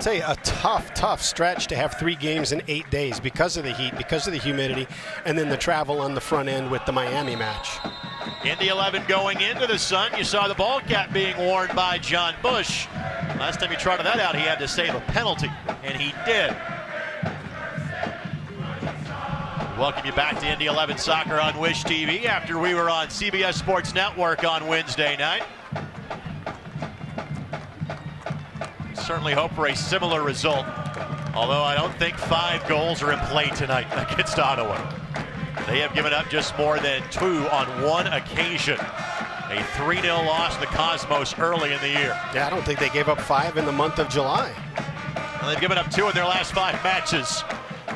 Tell you, a tough stretch to have 3 games in 8 days because of the heat, because of the humidity, and then the travel on the front end with the Miami match. Indy 11 going into the sun. You saw the ball cap being worn by John Bush. Last time he trotted that out, he had to save a penalty, and he did. Welcome you back to Indy 11 Soccer on Wish TV after we were on CBS Sports Network on Wednesday night. Certainly hope for a similar result, although I don't think 5 goals are in play tonight against Ottawa. They have given up just more than 2 on 1 occasion. A 3-0 loss to the Cosmos early in the year. Yeah, I don't think they gave up 5 in the month of July. Well, they've given up 2 in their last 5 matches.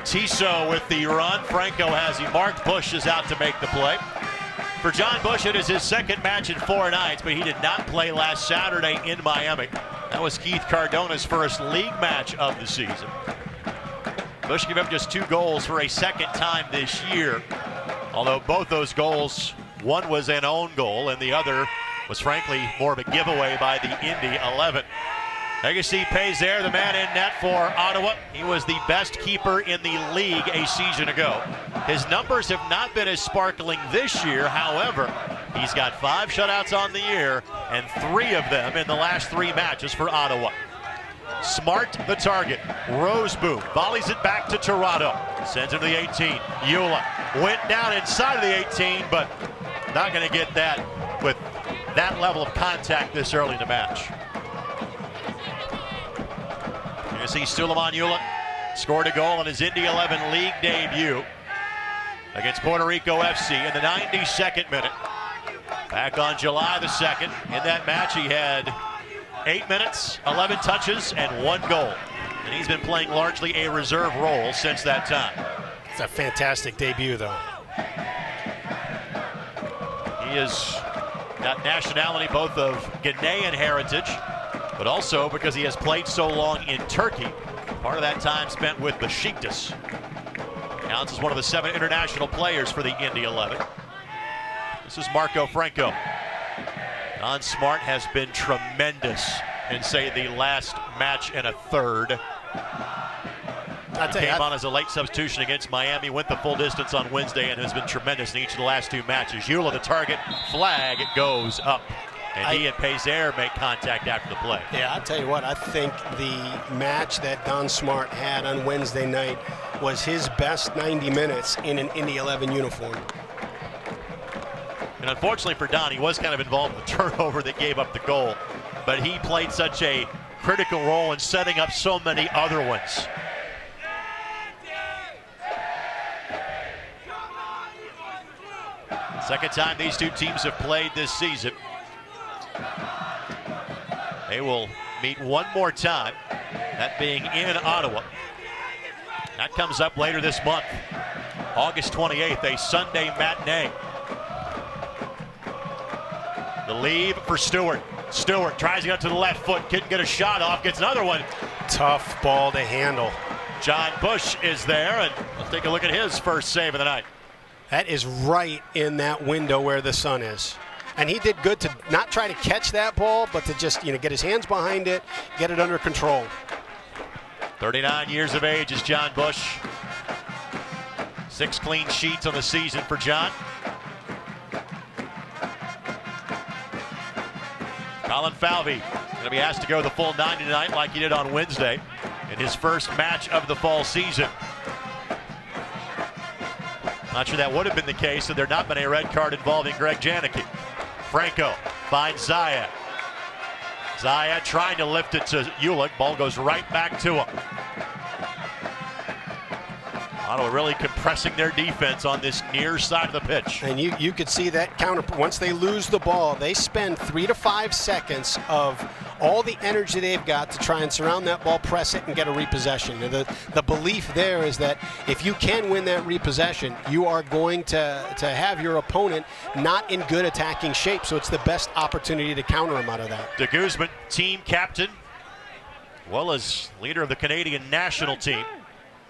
Tissot with the run. Franco has he marked. Bush is out to make the play. For John Bush, it is his 2nd match in 4 nights, but he did not play last Saturday in Miami. That was Keith Cardona's first league match of the season. Bush gave up just 2 goals for a 2nd time this year, although both those goals, one was an own goal and the other was frankly more of a giveaway by the Indy 11. Legacy Pazer, the man in net for Ottawa. He was the best keeper in the league a season ago. His numbers have not been as sparkling this year. However, he's got 5 shutouts on the year and 3 of them in the last 3 matches for Ottawa. Smart the target. Roseboom volleys it back to Toronto. Sends it to the 18. Eula went down inside of the 18, but not going to get that with that level of contact this early in the match. You see Suleiman Eula scored a goal in his Indy 11 league debut against Puerto Rico FC in the 92nd minute. Back on July the 2nd. In that match, he had 8 minutes, 11 touches, and 1 goal. And he's been playing largely a reserve role since that time. It's a fantastic debut, though. He has got nationality both of Ghanaian heritage, but also because he has played so long in Turkey. Part of that time spent with Besiktas. Counts as one of the 7 international players for the Indy 11. This is Marco Franco. Don Smart has been tremendous in, say, the last match and a third. He came on as a late substitution against Miami, went the full distance on Wednesday, and has been tremendous in each of the last 2 matches. Eula, the target, flag goes up. And he and Pazer make contact after the play. Yeah, I'll tell you what, I think the match that Don Smart had on Wednesday night was his best 90 minutes in an Indy 11 uniform. And unfortunately for Don, he was kind of involved in the turnover that gave up the goal. But he played such a critical role in setting up so many other ones. Second time these 2 teams have played this season. They will meet one more time, that being in Ottawa. That comes up later this month, August 28th, a Sunday matinee. The lead for Stewart. Stewart tries to get to the left foot, couldn't get a shot off, gets another one. Tough ball to handle. John Bush is there, and let's take a look at his first save of the night. That is right in that window where the sun is. And he did good to not try to catch that ball, but to just, get his hands behind it, get it under control. 39 years of age is John Bush. 6 clean sheets on the season for John. Colin Falvey going to be asked to go the full 90 tonight like he did on Wednesday in his first match of the fall season. Not sure that would have been the case had there not been a red card involving Greg Janicki. Franco finds Zayat. Zayat trying to lift it to Ulick. Ball goes right back to him. Ottawa really compressing their defense on this near side of the pitch. And you could see that counter. Once they lose the ball, they spend 3 to 5 seconds of all the energy they've got to try and surround that ball, press it, and get a repossession. The belief there is that if you can win that repossession, you are going to have your opponent not in good attacking shape. So it's the best opportunity to counter him out of that. De Guzman, team captain, well as leader of the Canadian national team.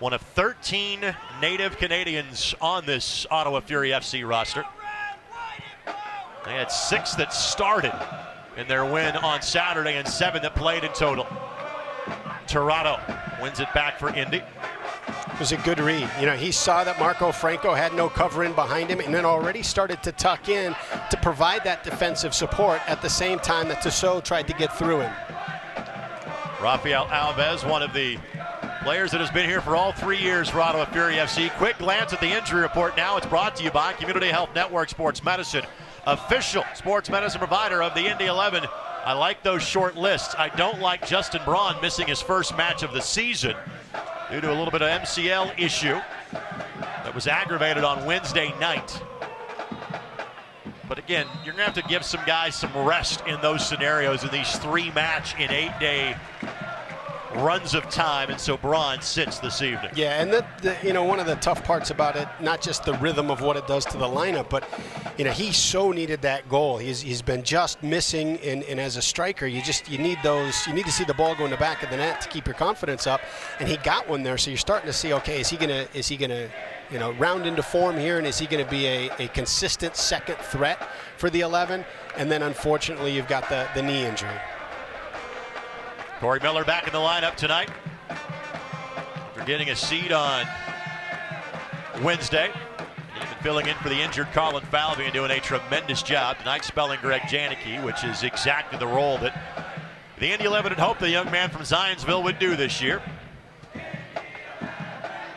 One of 13 native Canadians on this Ottawa Fury FC roster. They had 6 that started in their win on Saturday and 7 that played in total. Toronto wins it back for Indy. It was a good read. You know, he saw that Marco Franco had no covering behind him and then already started to tuck in to provide that defensive support at the same time that Tissot tried to get through him. Rafael Alves, one of the players that has been here for all 3 years for Ottawa Fury FC. Quick glance at the injury report now. It's brought to you by Community Health Network Sports Medicine, official sports medicine provider of the Indy 11. I like those short lists. I don't like Justin Braun missing his first match of the season due to a little bit of MCL issue that was aggravated on Wednesday night. But again, you're going to have to give some guys some rest in those scenarios in these 3-match in 8-day runs of time, and so Braun sits this evening. Yeah, and you know, one of the tough parts about it, not just the rhythm of what it does to the lineup, but you know, he so needed that goal. He's been just missing, and as a striker, you need those. You need to see the ball go in the back of the net to keep your confidence up, and he got one there. So you're starting to see, okay, is he gonna you know, round into form here, and is he going to be a consistent second threat for the 11? And then unfortunately, you've got the knee injury. Corey Miller back in the lineup tonight after getting a seat on Wednesday. He's been filling in for the injured Colin Falvey and doing a tremendous job tonight, spelling Greg Janicki, which is exactly the role that the Indy 11 had hoped the young man from Zionsville would do this year.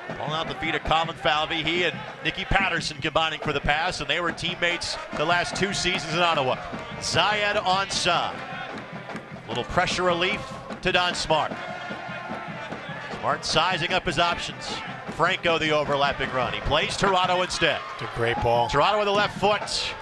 Pulling out the feet of Colin Falvey, he and Nicky Patterson combining for the pass, and they were teammates the last 2 seasons in Ottawa. Zayed Ansah. Little pressure relief to Don Smart. Smart sizing up his options. Franco the overlapping run. He plays Toronto instead. It's a great ball. Toronto with the left foot.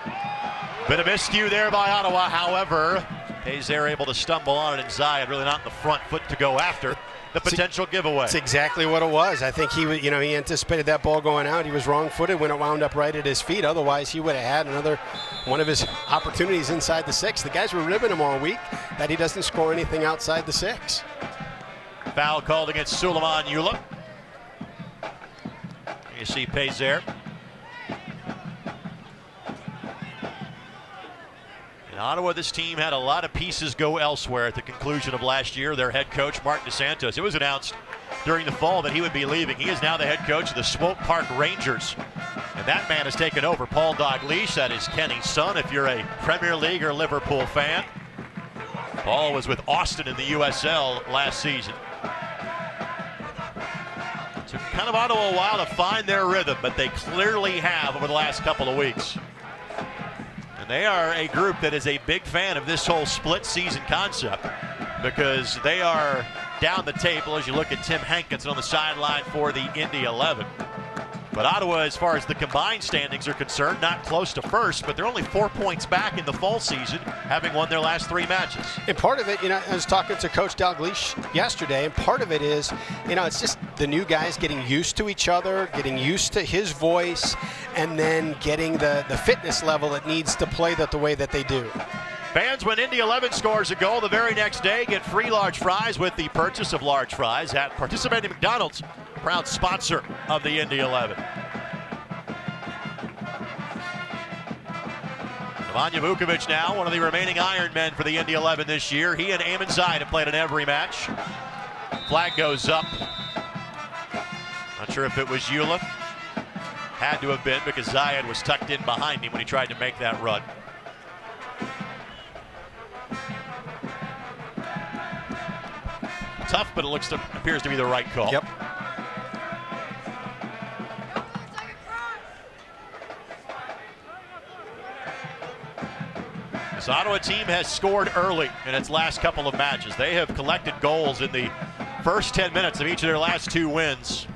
Bit of miscue there by Ottawa. However, Pazer able to stumble on it, and Zayed really not in the front foot to go after the potential giveaway. It's exactly what it was. I think he anticipated that ball going out. He was wrong-footed when it wound up right at his feet. Otherwise, he would have had another one of his opportunities inside the 6. The guys were ribbing him all week that he doesn't score anything outside the 6. Foul called against Suleiman Eula. You see Pazer. In Ottawa, this team had a lot of pieces go elsewhere at the conclusion of last year. Their head coach, Mark DeSantos. It was announced during the fall that he would be leaving. He is now the head coach of the Swope Park Rangers. And that man has taken over. Paul Dalglish, that is Kenny's son, if you're a Premier League or Liverpool fan. Paul was with Austin in the USL last season. It took kind of Ottawa a while to find their rhythm, but they clearly have over the last couple of weeks. And they are a group that is a big fan of this whole split season concept, because they are down the table as you look at Tim Hankinson on the sideline for the Indy 11. But Ottawa, as far as the combined standings are concerned, not close to first, but they're only 4 points back in the fall season, having won their last 3 matches. And part of it, you know, I was talking to Coach Dalglish yesterday, and part of it is, you know, it's just the new guys getting used to each other, getting used to his voice, and then getting the fitness level it needs to play the way that they do. Fans, when Indy 11 scores a goal the very next day, get free large fries with the purchase of large fries at participating McDonald's, proud sponsor of the Indy 11. Nemanja Vukovic now, one of the remaining Iron Men for the Indy 11 this year. He and Eamon Zayed have played in every match. Flag goes up. Not sure if it was Eula. Had to have been, because Zayed was tucked in behind him when he tried to make that run. Tough, but it appears to be the right call. Yep. This Ottawa team has scored early in its last couple of matches. They have collected goals in the first 10 minutes of each of their last 2 wins.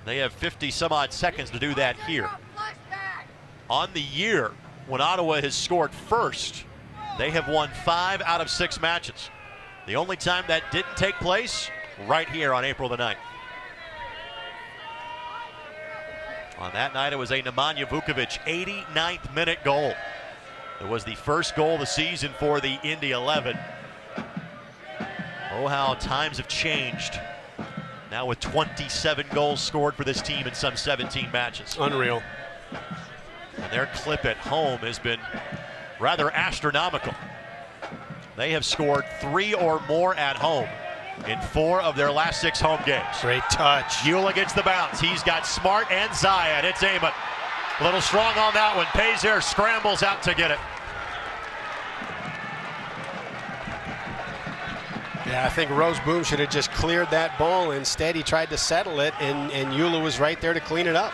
They have 50 some odd seconds to do that here. On the year, when Ottawa has scored first, they have won 5 out of 6 matches. The only time that didn't take place, right here on April the 9th. On that night, it was a Nemanja Vukovic 89th minute goal. It was the first goal of the season for the Indy 11. Oh, how times have changed. Now with 27 goals scored for this team in some 17 matches. Unreal. And their clip at home has been rather astronomical. They have scored 3 or more at home in 4 of their last 6 home games. Great touch. Eula gets the bounce. He's got Smart and Zayed. It's Amon. A little strong on that one. Pazer scrambles out to get it. Yeah, I think Rose Boom should have just cleared that ball. Instead, he tried to settle it, and Eula was right there to clean it up.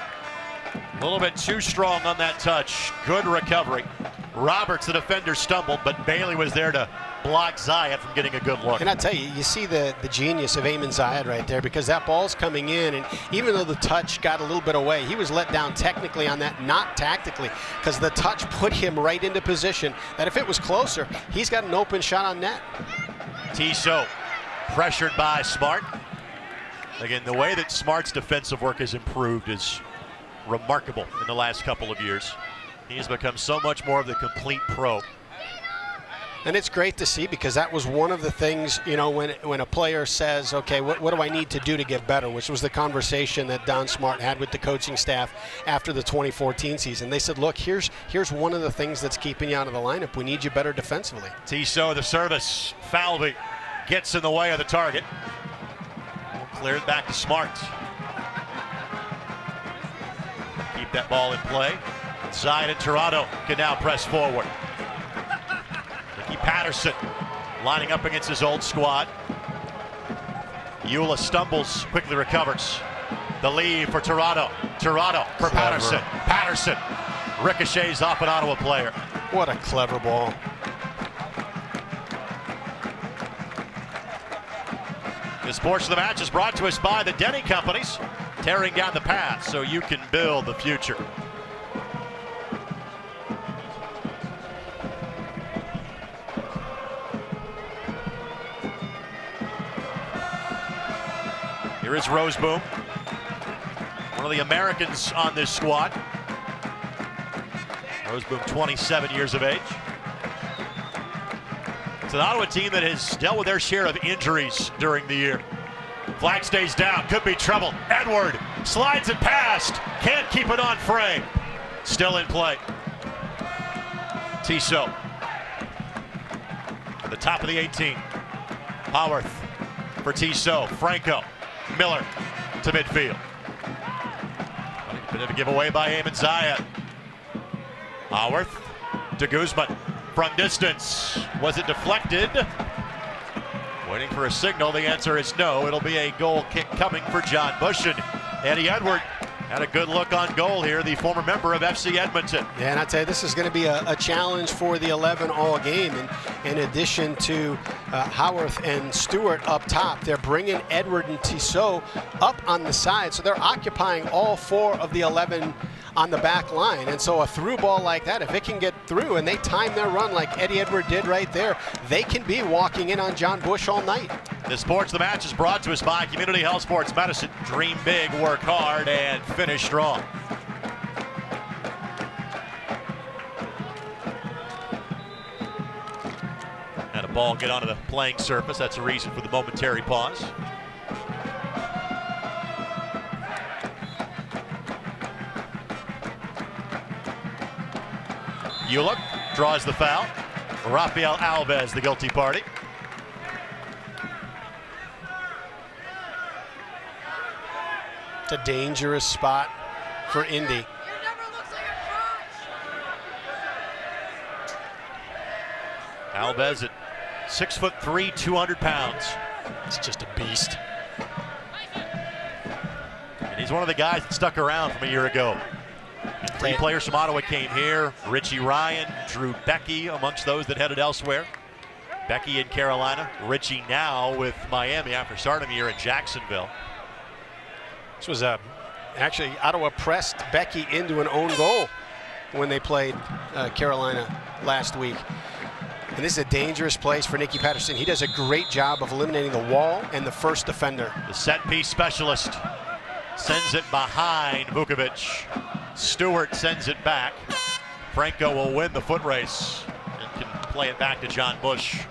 A little bit too strong on that touch. Good recovery. Roberts, the defender, stumbled, but Bailey was there to block Zayed from getting a good look. And I tell you, you see the genius of Amon Zayed right there, because that ball's coming in, and even though the touch got a little bit away, he was let down technically on that, not tactically, because the touch put him right into position that if it was closer, he's got an open shot on net. Tissot pressured by Smart. Again, the way that Smart's defensive work has improved is remarkable in the last couple of years. He has become so much more of the complete pro. And it's great to see, because that was one of the things, you know, when a player says, okay, what do I need to do to get better, which was the conversation that Don Smart had with the coaching staff after the 2014 season. They said, look, here's one of the things that's keeping you out of the lineup. We need you better defensively. Tissot, the service. Falvey gets in the way of the target. Cleared back to Smart. Keep that ball in play. Zayed and Toronto can now press forward. Patterson lining up against his old squad. Eula stumbles, quickly recovers. The lead for Toronto. Toronto for Patterson. Patterson ricochets off an Ottawa player. What a clever ball. This portion of the match is brought to us by the Denny Companies, tearing down the past so you can build the future. Here is Roseboom, one of the Americans on this squad. Roseboom, 27 years of age. It's an Ottawa team that has dealt with their share of injuries during the year. Flag stays down, could be trouble. Edward slides it past, can't keep it on frame. Still in play. Tissot at the top of the 18. Howarth for Tissot. Franco. Miller to midfield. Bit of a giveaway by Amon Zayed. Howarth to Guzman from distance. Was it deflected? Waiting for a signal. The answer is no. It'll be a goal kick coming for John Bush. And Eddie Edward had a good look on goal here, the former member of FC Edmonton. Yeah, and I tell you, this is going to be a challenge for the 11 all game. And in addition to Howarth and Stewart up top, they're bringing Edward and Tissot up on the side. So they're occupying all 4 of the 11 on the back line. And so a through ball like that, if it can get through and they time their run like Eddie Edward did right there, they can be walking in on John Bush all night. The Sports of the Match is brought to us by Community Health Sports Medicine. Dream big, work hard, and finish strong. And a ball get onto the playing surface. That's a reason for the momentary pause. Eula draws the foul. Rafael Alves, the guilty party. It's a dangerous spot for Indy. Alves at 6'3", 200 pounds. It's just a beast. And he's one of the guys that stuck around from a year ago. And 3 players from Ottawa came here. Richie Ryan, Drew Becky amongst those that headed elsewhere. Becky in Carolina. Richie now with Miami after starting the year in Jacksonville. This was actually Ottawa pressed Becky into an own goal when they played Carolina last week. And this is a dangerous place for Nicky Patterson. He does a great job of eliminating the wall and the first defender. The set piece specialist sends it behind Vukovic. Stewart sends it back. Franco will win the foot race and can play it back to John Bush.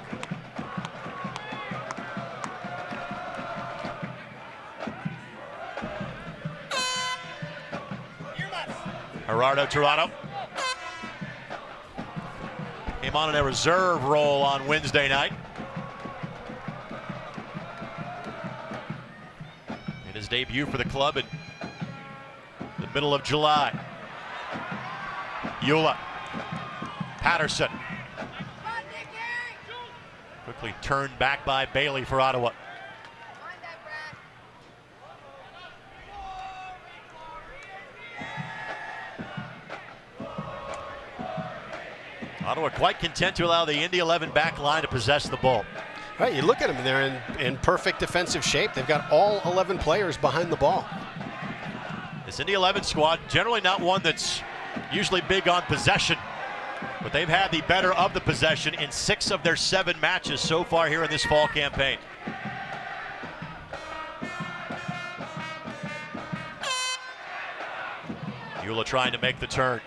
Gerardo Toronto came on in a reserve role on Wednesday night. in his debut for the club in the middle of July. Eula. Patterson. Quickly turned back by Bailey for Ottawa. Ottawa quite content to allow the Indy 11 back line to possess the ball. Right, you look at them, they're in perfect defensive shape. They've got all 11 players behind the ball. This Indy 11 squad, generally not one that's usually big on possession, but they've had the better of the possession in 6 of their 7 matches so far here in this fall campaign. Eula trying to make the turn.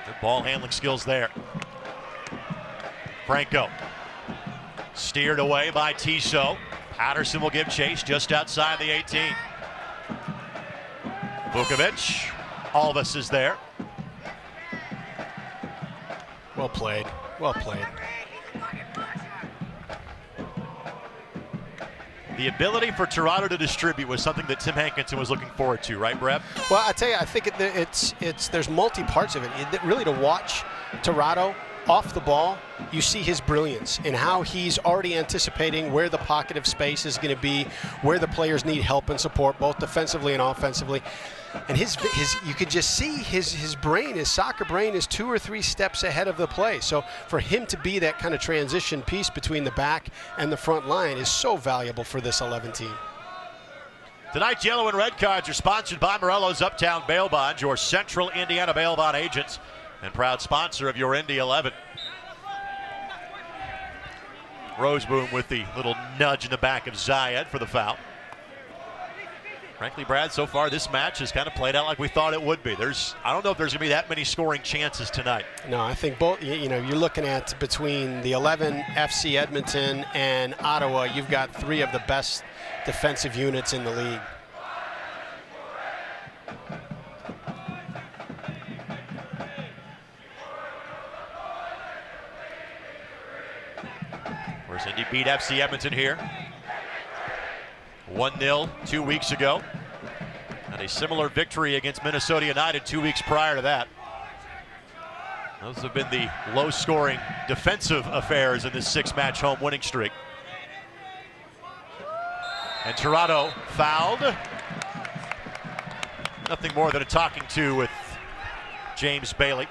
Good ball handling skills there. Franco. Steered away by Tissot. Patterson will give chase just outside the 18. Vukovic. Alves is there. Well played. Well played. The ability for Toronto to distribute was something that Tim Hankinson was looking forward to, right, Brett? Well, I tell you, I think there's multi parts of it. Really, to watch Toronto off the ball, you see his brilliance in how he's already anticipating where the pocket of space is going to be, where the players need help and support, both defensively and offensively. And his you could just see his brain, his soccer brain, is 2 or 3 steps ahead of the play. So for him to be that kind of transition piece between the back and the front line is so valuable for this 11 team. Tonight's yellow and red cards are sponsored by Morello's Uptown Bail Bonds, your central Indiana bail bond agents and proud sponsor of your Indy 11. Roseboom with the little nudge in the back of Zayed for the foul. Frankly, Brad, so far this match has kind of played out like we thought it would be. I don't know if there's going to be that many scoring chances tonight. No, I think both, you're looking at between the 11 FC Edmonton and Ottawa, you've got 3 of the best defensive units in the league. Where's Indy beat FC Edmonton here? 1-0 2 weeks ago. And a similar victory against Minnesota United 2 weeks prior to that. Those have been the low-scoring defensive affairs in this 6-match home winning streak. And Toronto fouled. Nothing more than a talking to with James Bailey.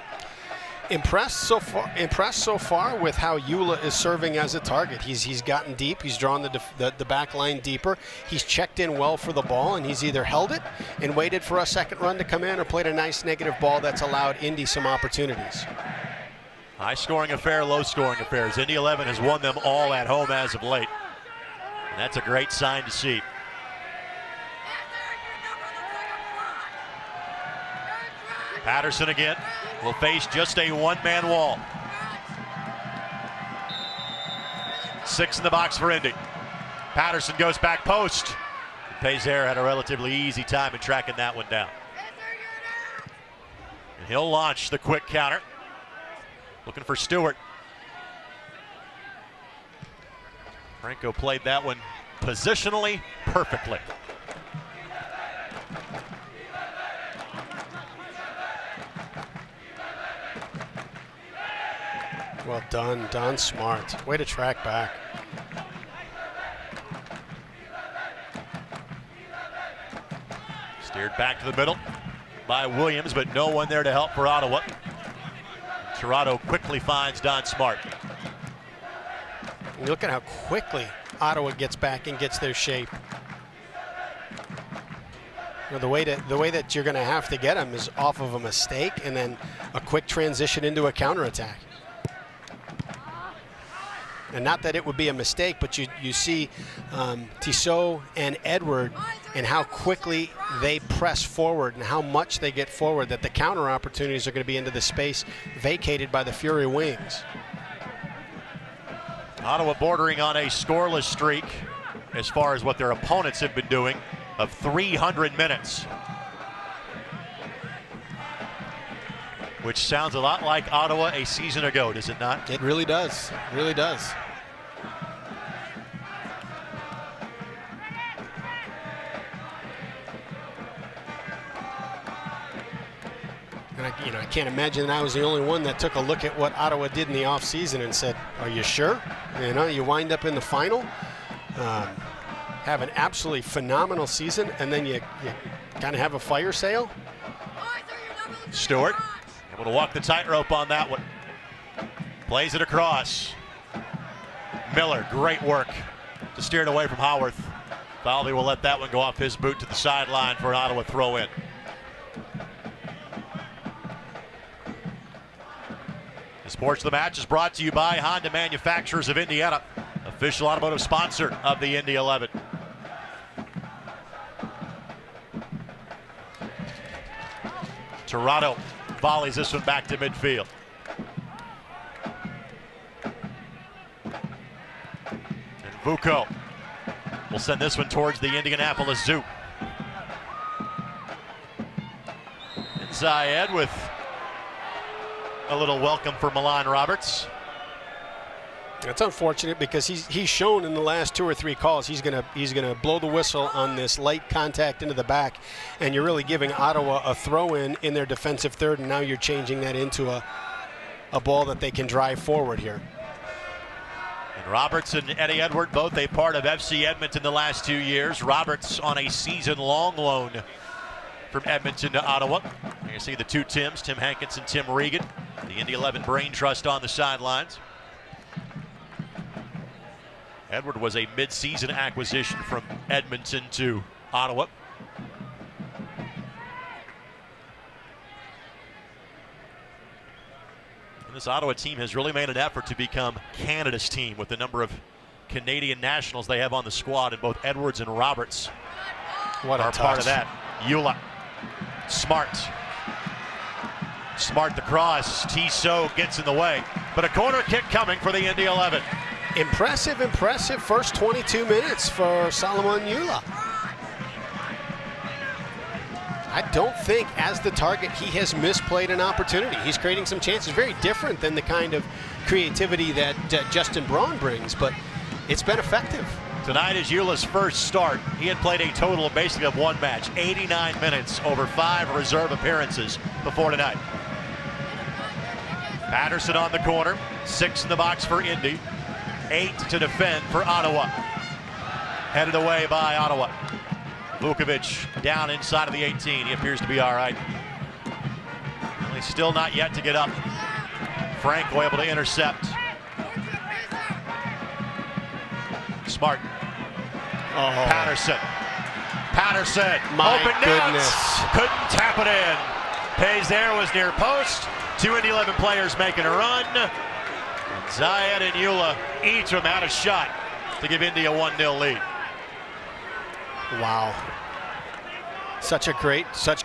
Impressed so far with how Eula is serving as a target. He's gotten deep. He's drawn the back line deeper. He's checked in well for the ball, and he's either held it and waited for a second run to come in or played a nice negative ball that's allowed Indy some opportunities. High-scoring affair, low-scoring affairs. Indy 11 has won them all at home as of late. And that's a great sign to see. Patterson again will face just a one-man wall. 6 in the box for Indy. Patterson goes back post. Pazer had a relatively easy time in tracking that one down. And he'll launch the quick counter. Looking for Stewart. Franco played that one positionally perfectly. Well done smart. Way to track back. Steered back to the middle by Williams, but no one there to help for Ottawa. Toronto quickly finds Don Smart. Look at how quickly Ottawa gets back and gets their shape. The way that you're going to have to get them is off of a mistake and then a quick transition into a counterattack. And not that it would be a mistake, but you see Tissot and Edward and how quickly they press forward and how much they get forward, that the counter opportunities are going to be into the space vacated by the Fury wings. Ottawa bordering on a scoreless streak as far as what their opponents have been doing of 300 minutes. Which sounds a lot like Ottawa a season ago, does it not? It really does. It really does. And I can't imagine I was the only one that took a look at what Ottawa did in the offseason and said, are you sure? You wind up in the final, have an absolutely phenomenal season, and then you kind of have a fire sale. Stewart able to walk the tightrope on that one. Plays it across. Miller, great work to steer it away from Howarth. Falvey will let that one go off his boot to the sideline for an Ottawa throw-in. The Sports of the Match is brought to you by Honda Manufacturers of Indiana, official automotive sponsor of the Indy 11. Toronto volleys this one back to midfield. And Vuko will send this one towards the Indianapolis Zoo. And Zayed with a little welcome for Milan Roberts. That's unfortunate because he's shown in the last 2 or 3 calls he's gonna blow the whistle on this light contact into the back, and you're really giving Ottawa a throw-in in their defensive third, and now you're changing that into a ball that they can drive forward here. And Roberts and Eddie Edward, both a part of FC Edmonton the last 2 years. Roberts on a season-long loan from Edmonton to Ottawa. You see the two Tims, Tim Hankinson, Tim Regan, the Indy 11 Brain Trust on the sidelines. Edward was a mid-season acquisition from Edmonton to Ottawa. And this Ottawa team has really made an effort to become Canada's team with the number of Canadian nationals they have on the squad, and both Edwards and Roberts What a are touch. part of that. Eula, Smart the cross. Tissot gets in the way, but a corner kick coming for the Indy 11. Impressive first 22 minutes for Solomon Eula. I don't think, as the target, he has misplayed an opportunity. He's creating some chances. Very different than the kind of creativity that Justin Braun brings, but it's been effective. Tonight is Eula's first start. He had played a total of basically of 1 match, 89 minutes over 5 reserve appearances before tonight. Patterson on the corner, 6 in the box for Indy, 8 to defend for Ottawa. Headed away by Ottawa. Vukovic down inside of the 18. He appears to be all right. He's still not yet to get up. Franco able to intercept. Smart. Patterson. My Open goodness. net. Couldn't tap it in. Pays there, was near post. 2 Indy 11 players making a run. Zayed and Eula, each of them had a shot to give Indy a 1-0 lead. Wow. Such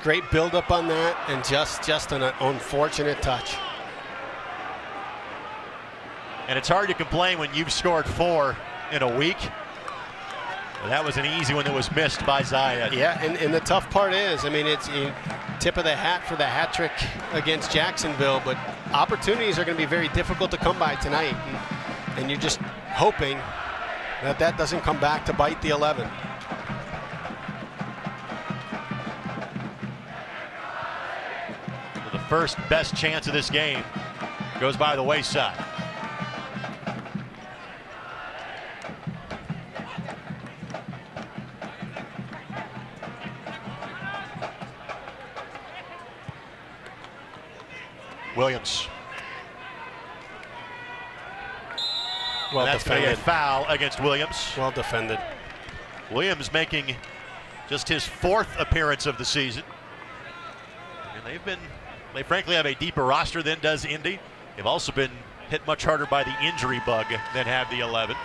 great build-up on that, and just an unfortunate touch. And it's hard to complain when you've scored 4 in a week. Well, that was an easy one that was missed by Zayed. Yeah, and the tough part is, I mean, it's tip of the hat for the hat trick against Jacksonville, but opportunities are going to be very difficult to come by tonight, and you're just hoping that doesn't come back to bite the 11. The first best chance of this game goes by the wayside. Williams. Well That's going to be a defended. foul against Williams. Well defended. Williams making just his 4th appearance of the season. And they frankly have a deeper roster than does Indy. They've also been hit much harder by the injury bug than have the 11.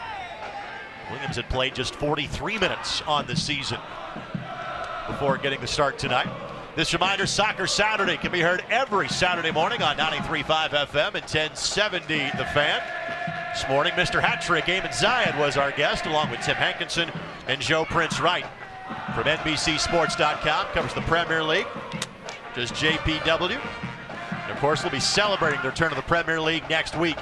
Williams had played just 43 minutes on the season before getting the start tonight. This reminder, Soccer Saturday can be heard every Saturday morning on 93.5 FM and 1070 The Fan. This morning, Mr. Hat-Trick, Eamon Zayed was our guest, along with Tim Hankinson and Joe Prince Wright. From NBCSports.com, covers the Premier League, does JPW. And of course, we'll be celebrating the return of the Premier League next week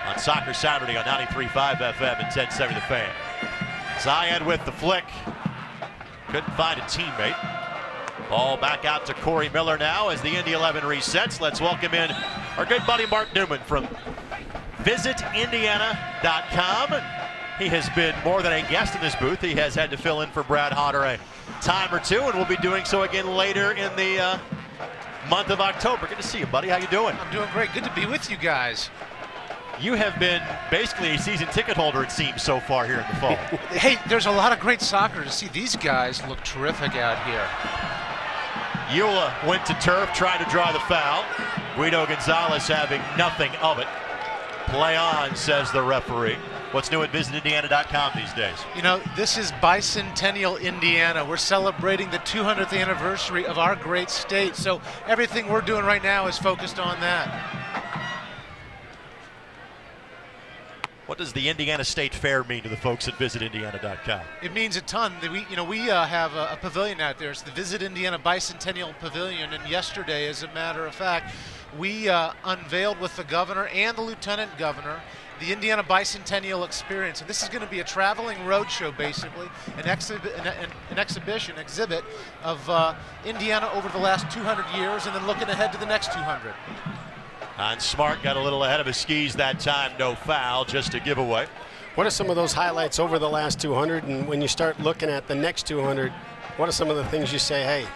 on Soccer Saturday on 93.5 FM and 1070 The Fan. Zayed with the flick. Couldn't find a teammate. Ball back out to Corey Miller now as the Indy 11 resets. Let's welcome in our good buddy Mark Newman from visitindiana.com. He has been more than a guest in this booth. He has had to fill in for Brad Hodder a time or two, and will be doing so again later in the month of October. Good to see you, buddy. How you doing? I'm doing great. Good to be with you guys. You have been basically a season ticket holder, it seems, so far here in the fall. Hey, there's a lot of great soccer to see. These guys look terrific out here. Eula went to turf, tried to draw the foul. Guido Gonzalez having nothing of it. Play on, says the referee. What's new at visitindiana.com these days? You know, this is Bicentennial Indiana. We're celebrating the 200th anniversary of our great state, so everything we're doing right now is focused on that. What does the Indiana State Fair mean to the folks at visitindiana.com? It means a ton. We have a pavilion out there. It's the Visit Indiana Bicentennial Pavilion, and yesterday, as a matter of fact, we unveiled with the governor and the lieutenant governor the Indiana Bicentennial Experience. And this is going to be a traveling roadshow, basically, an exhibit of Indiana over the last 200 years, and then looking ahead to the next 200. And Smart got a little ahead of his skis that time. No foul, just a giveaway. What are some of those highlights over the last 200? And when you start looking at the next 200, what are some of the things you say, hey?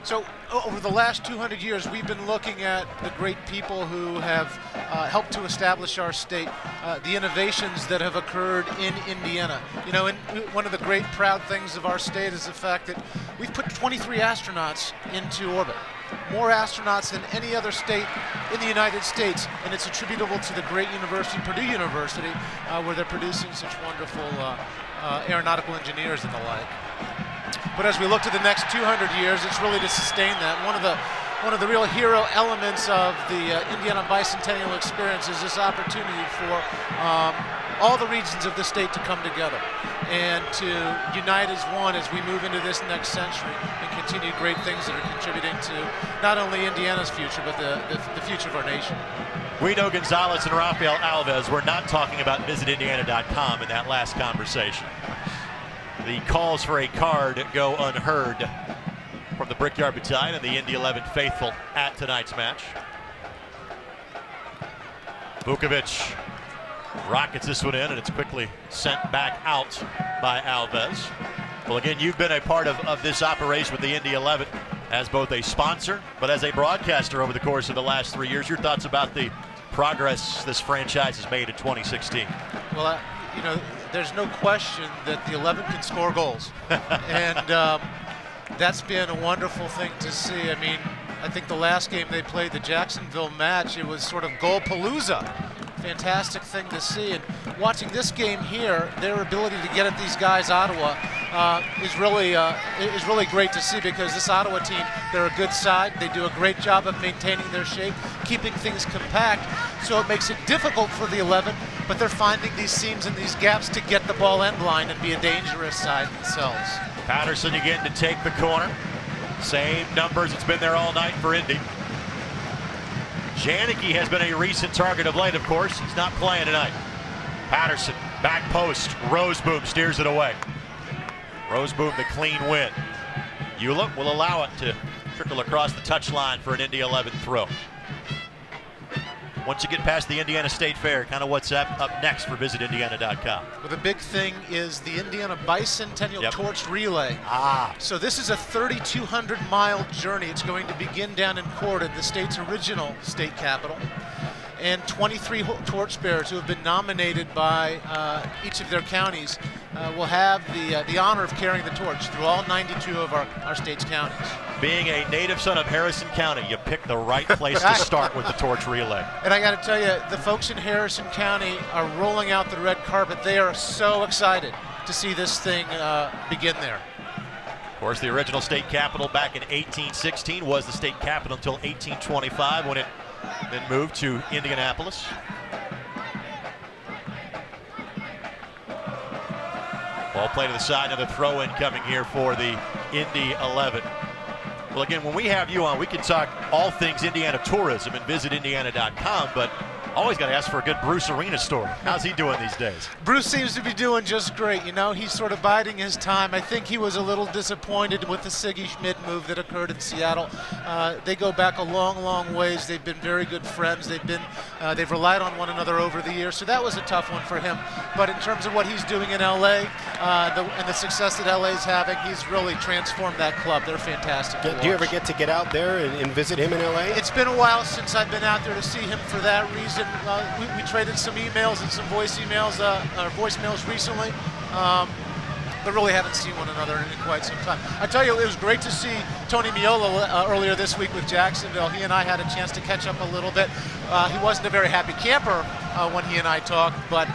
So over the last 200 years, we've been looking at the great people who have helped to establish our state, the innovations that have occurred in Indiana. You know, and one of the great proud things of our state is the fact that we've put 23 astronauts into orbit. More astronauts than any other state in the United States, and it's attributable to the great university, Purdue University, where they're producing such wonderful aeronautical engineers and the like. But as we look to the next 200 years, it's really to sustain that. One of the real hero elements of the Indiana Bicentennial Experience is this opportunity for all the regions of the state to come together and to unite as one as we move into this next century and continue great things that are contributing to not only Indiana's future, but the future of our nation. Guido Gonzalez and Rafael Alves were not talking about visitindiana.com in that last conversation. The calls for a card go unheard from the Brickyard Battalion and the Indy 11 faithful at tonight's match. Vukovic rockets this one in, and it's quickly sent back out by Alves. Well, again, you've been a part of this operation with the Indy 11 as both a sponsor, but as a broadcaster over the course of the last 3 years. Your thoughts about the progress this franchise has made in 2016? Well, you know, there's no question that the 11 can score goals. And that's been a wonderful thing to see. I mean, I think the last game they played, the Jacksonville match, it was sort of goal-palooza. Fantastic thing to see. And watching this game here, their ability to get at these guys, Ottawa, is really great to see, because this Ottawa team, they're a good side. They do a great job of maintaining their shape, keeping things compact. So it makes it difficult for the 11, but they're finding these seams and these gaps to get the ball end line and be a dangerous side themselves. Patterson again to take the corner. Same numbers, it's been there all night for Indy. Janicki has been a recent target of late, of course. He's not playing tonight. Patterson, back post. Roseboom steers it away. Roseboom, the clean win. Eula will allow it to trickle across the touchline for an Indy 11 throw. Once you get past the Indiana State Fair, kind of what's up next for visitindiana.com? Well, the big thing is the Indiana Bicentennial Torch Relay. So this is a 3,200-mile journey. It's going to begin down in Corydon, the state's original state capital. And 23 torchbearers who have been nominated by each of their counties will have the honor of carrying the torch through all 92 of our state's counties. Being a native son of Harrison County, you picked the right place to start with the torch relay. And I got to tell you, the folks in Harrison County are rolling out the red carpet. They are so excited to see this thing begin there. Of course, the original state capital back in 1816 was the state capital until 1825, when it then moved to Indianapolis. Ball played to the side, another throw-in coming here for the Indy 11. Well, again, when we have you on, we can talk all things Indiana tourism and visitindiana.com, but Always got to ask for a good Bruce Arena story. How's he doing these days? Bruce seems to be doing just great. You know, he's sort of biding his time. I think he was a little disappointed with the Siggy Schmidt move that occurred in Seattle. They go back a long, long ways. They've been very good friends. They've relied on one another over the years, so that was a tough one for him. But in terms of what he's doing in LA and the success that LA is having, he's really transformed that club. They're fantastic. Do you ever get to get out there and visit him in LA? It's been a while since I've been out there to see him for that reason. We traded some emails and some voicemails recently, but really haven't seen one another in quite some time. I tell you, it was great to see Tony Meola earlier this week with Jacksonville. He and I had a chance to catch up a little bit. He wasn't a very happy camper when he and I talked, but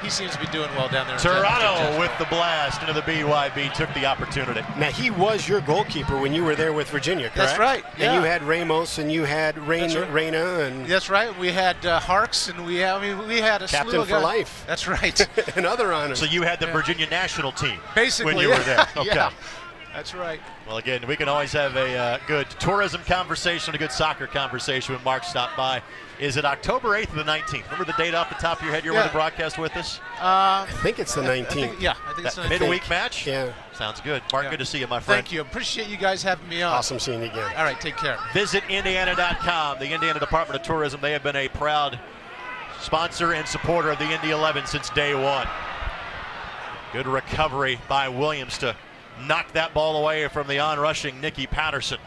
he seems to be doing well down there. Toronto with the blast into the BYB, took the opportunity. Now, he was your goalkeeper when you were there with Virginia, correct? That's right. Yeah. And you had Ramos and you had Reyna. And that's right. We had Harks and we had a Captain slew of for guys. life. That's right. and other honors. So you had the Virginia national team basically when you were there. Okay. Yeah, that's right. Well, again, we can always have a good tourism conversation, a good soccer conversation when Mark stopped by. Is it October 8th or the 19th? Remember the date off the top of your head? You were the broadcast with us? I think it's the 19th. I think it's the 19th. Midweek match? Yeah. Sounds good. Mark, good to see you, my friend. Thank you. Appreciate you guys having me on. Awesome seeing you again. All right, take care. Visit Indiana.com. The Indiana Department of Tourism, they have been a proud sponsor and supporter of the Indy 11 since day one. Good recovery by Williams to knock that ball away from the on-rushing Nicky Patterson.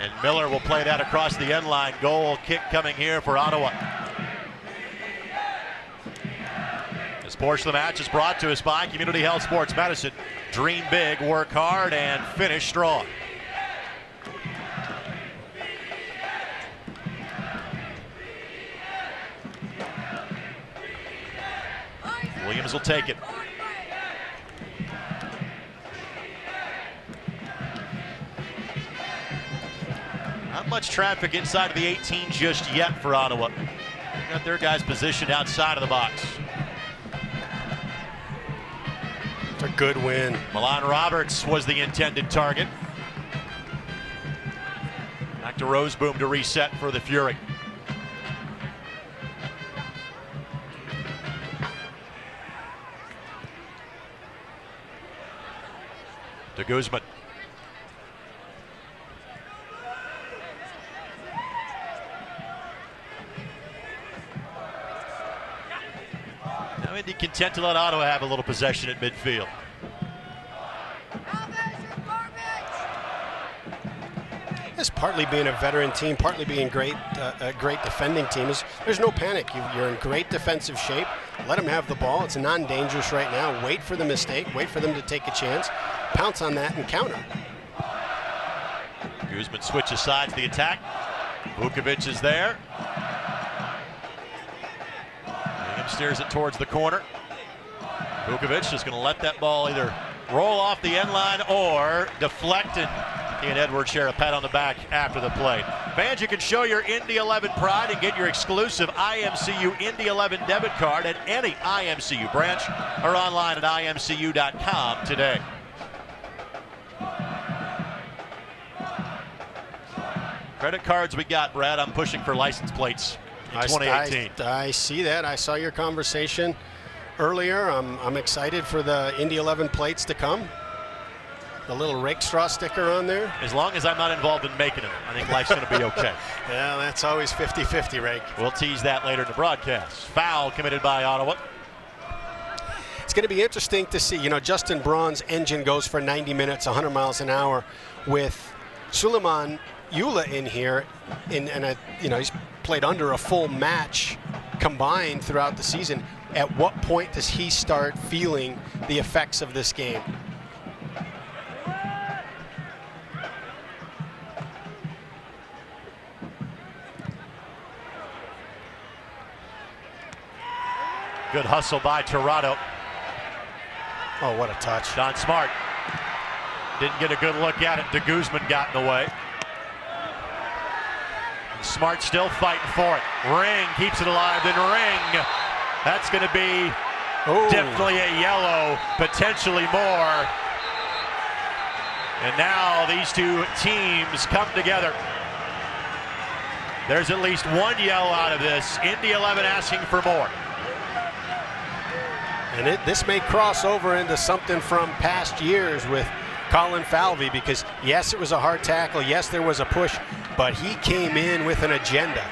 And Miller will play that across the end line. Goal kick coming here for Ottawa. This portion of the match is brought to us by Community Health Sports Medicine. Dream big, work hard, and finish strong. Williams will take it. Not much traffic inside of the 18 just yet for Ottawa. Got their guys positioned outside of the box. It's a good win. Milan Roberts was the intended target. Back to Roseboom to reset for the Fury. To Guzman. Now Indy content to let Ottawa have a little possession at midfield. It's partly being a veteran team, partly being a great defending team. There's no panic. You're in great defensive shape. Let them have the ball. It's non-dangerous right now. Wait for the mistake. Wait for them to take a chance. Pounce on that and counter. Guzman switches sides to the attack. Vukovic is there. Williams steers it towards the corner. Vukovic is going to let that ball either roll off the end line or deflect, and he and Edwards share a pat on the back after the play. Fans, you can show your Indy 11 pride and get your exclusive IMCU Indy 11 debit card at any IMCU branch or online at imcu.com today. Credit cards we got, Brad. I'm pushing for license plates in 2018. I see that. I saw your conversation earlier. I'm excited for the Indy 11 plates to come. The little rake straw sticker on there. As long as I'm not involved in making them, I think life's going to be okay. Yeah, that's always 50-50, Rake. We'll tease that later in the broadcast. Foul committed by Ottawa. It's going to be interesting to see. You know, Justin Braun's engine goes for 90 minutes, 100 miles an hour, with Suleiman Eula in here, and he's played under a full match combined throughout the season. At what point does he start feeling the effects of this game? Good hustle by Toronto. Oh, what a touch. Don Smart didn't get a good look at it. De Guzman got in the way. Smart still fighting for it. Ring keeps it alive. Then Ring. That's going to be definitely a yellow, potentially more. And now these two teams come together. There's at least one yellow out of this. Indy 11 asking for more. And this may cross over into something from past years with Colin Falvey, because yes, it was a hard tackle. Yes, there was a push, but he came in with an agenda.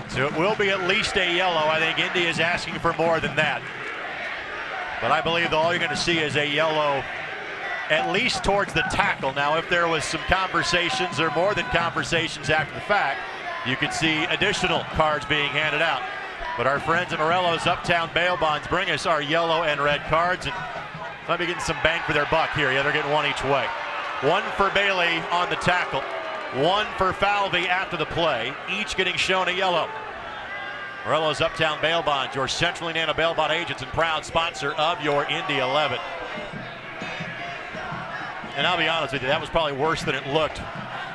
So it will be at least a yellow. I think Indy is asking for more than that. But I believe that all you're going to see is a yellow, at least towards the tackle. Now, if there was some conversations or more than conversations after the fact, you could see additional cards being handed out. But our friends at Morello's Uptown Bail Bonds bring us our yellow and red cards, and might be getting some bang for their buck here. Yeah, they're getting one each way. One for Bailey on the tackle, one for Falvey after the play, each getting shown a yellow. Morello's Uptown Bail Bonds, your Central Indiana bail bond agents and proud sponsor of your Indy 11. And I'll be honest with you, that was probably worse than it looked,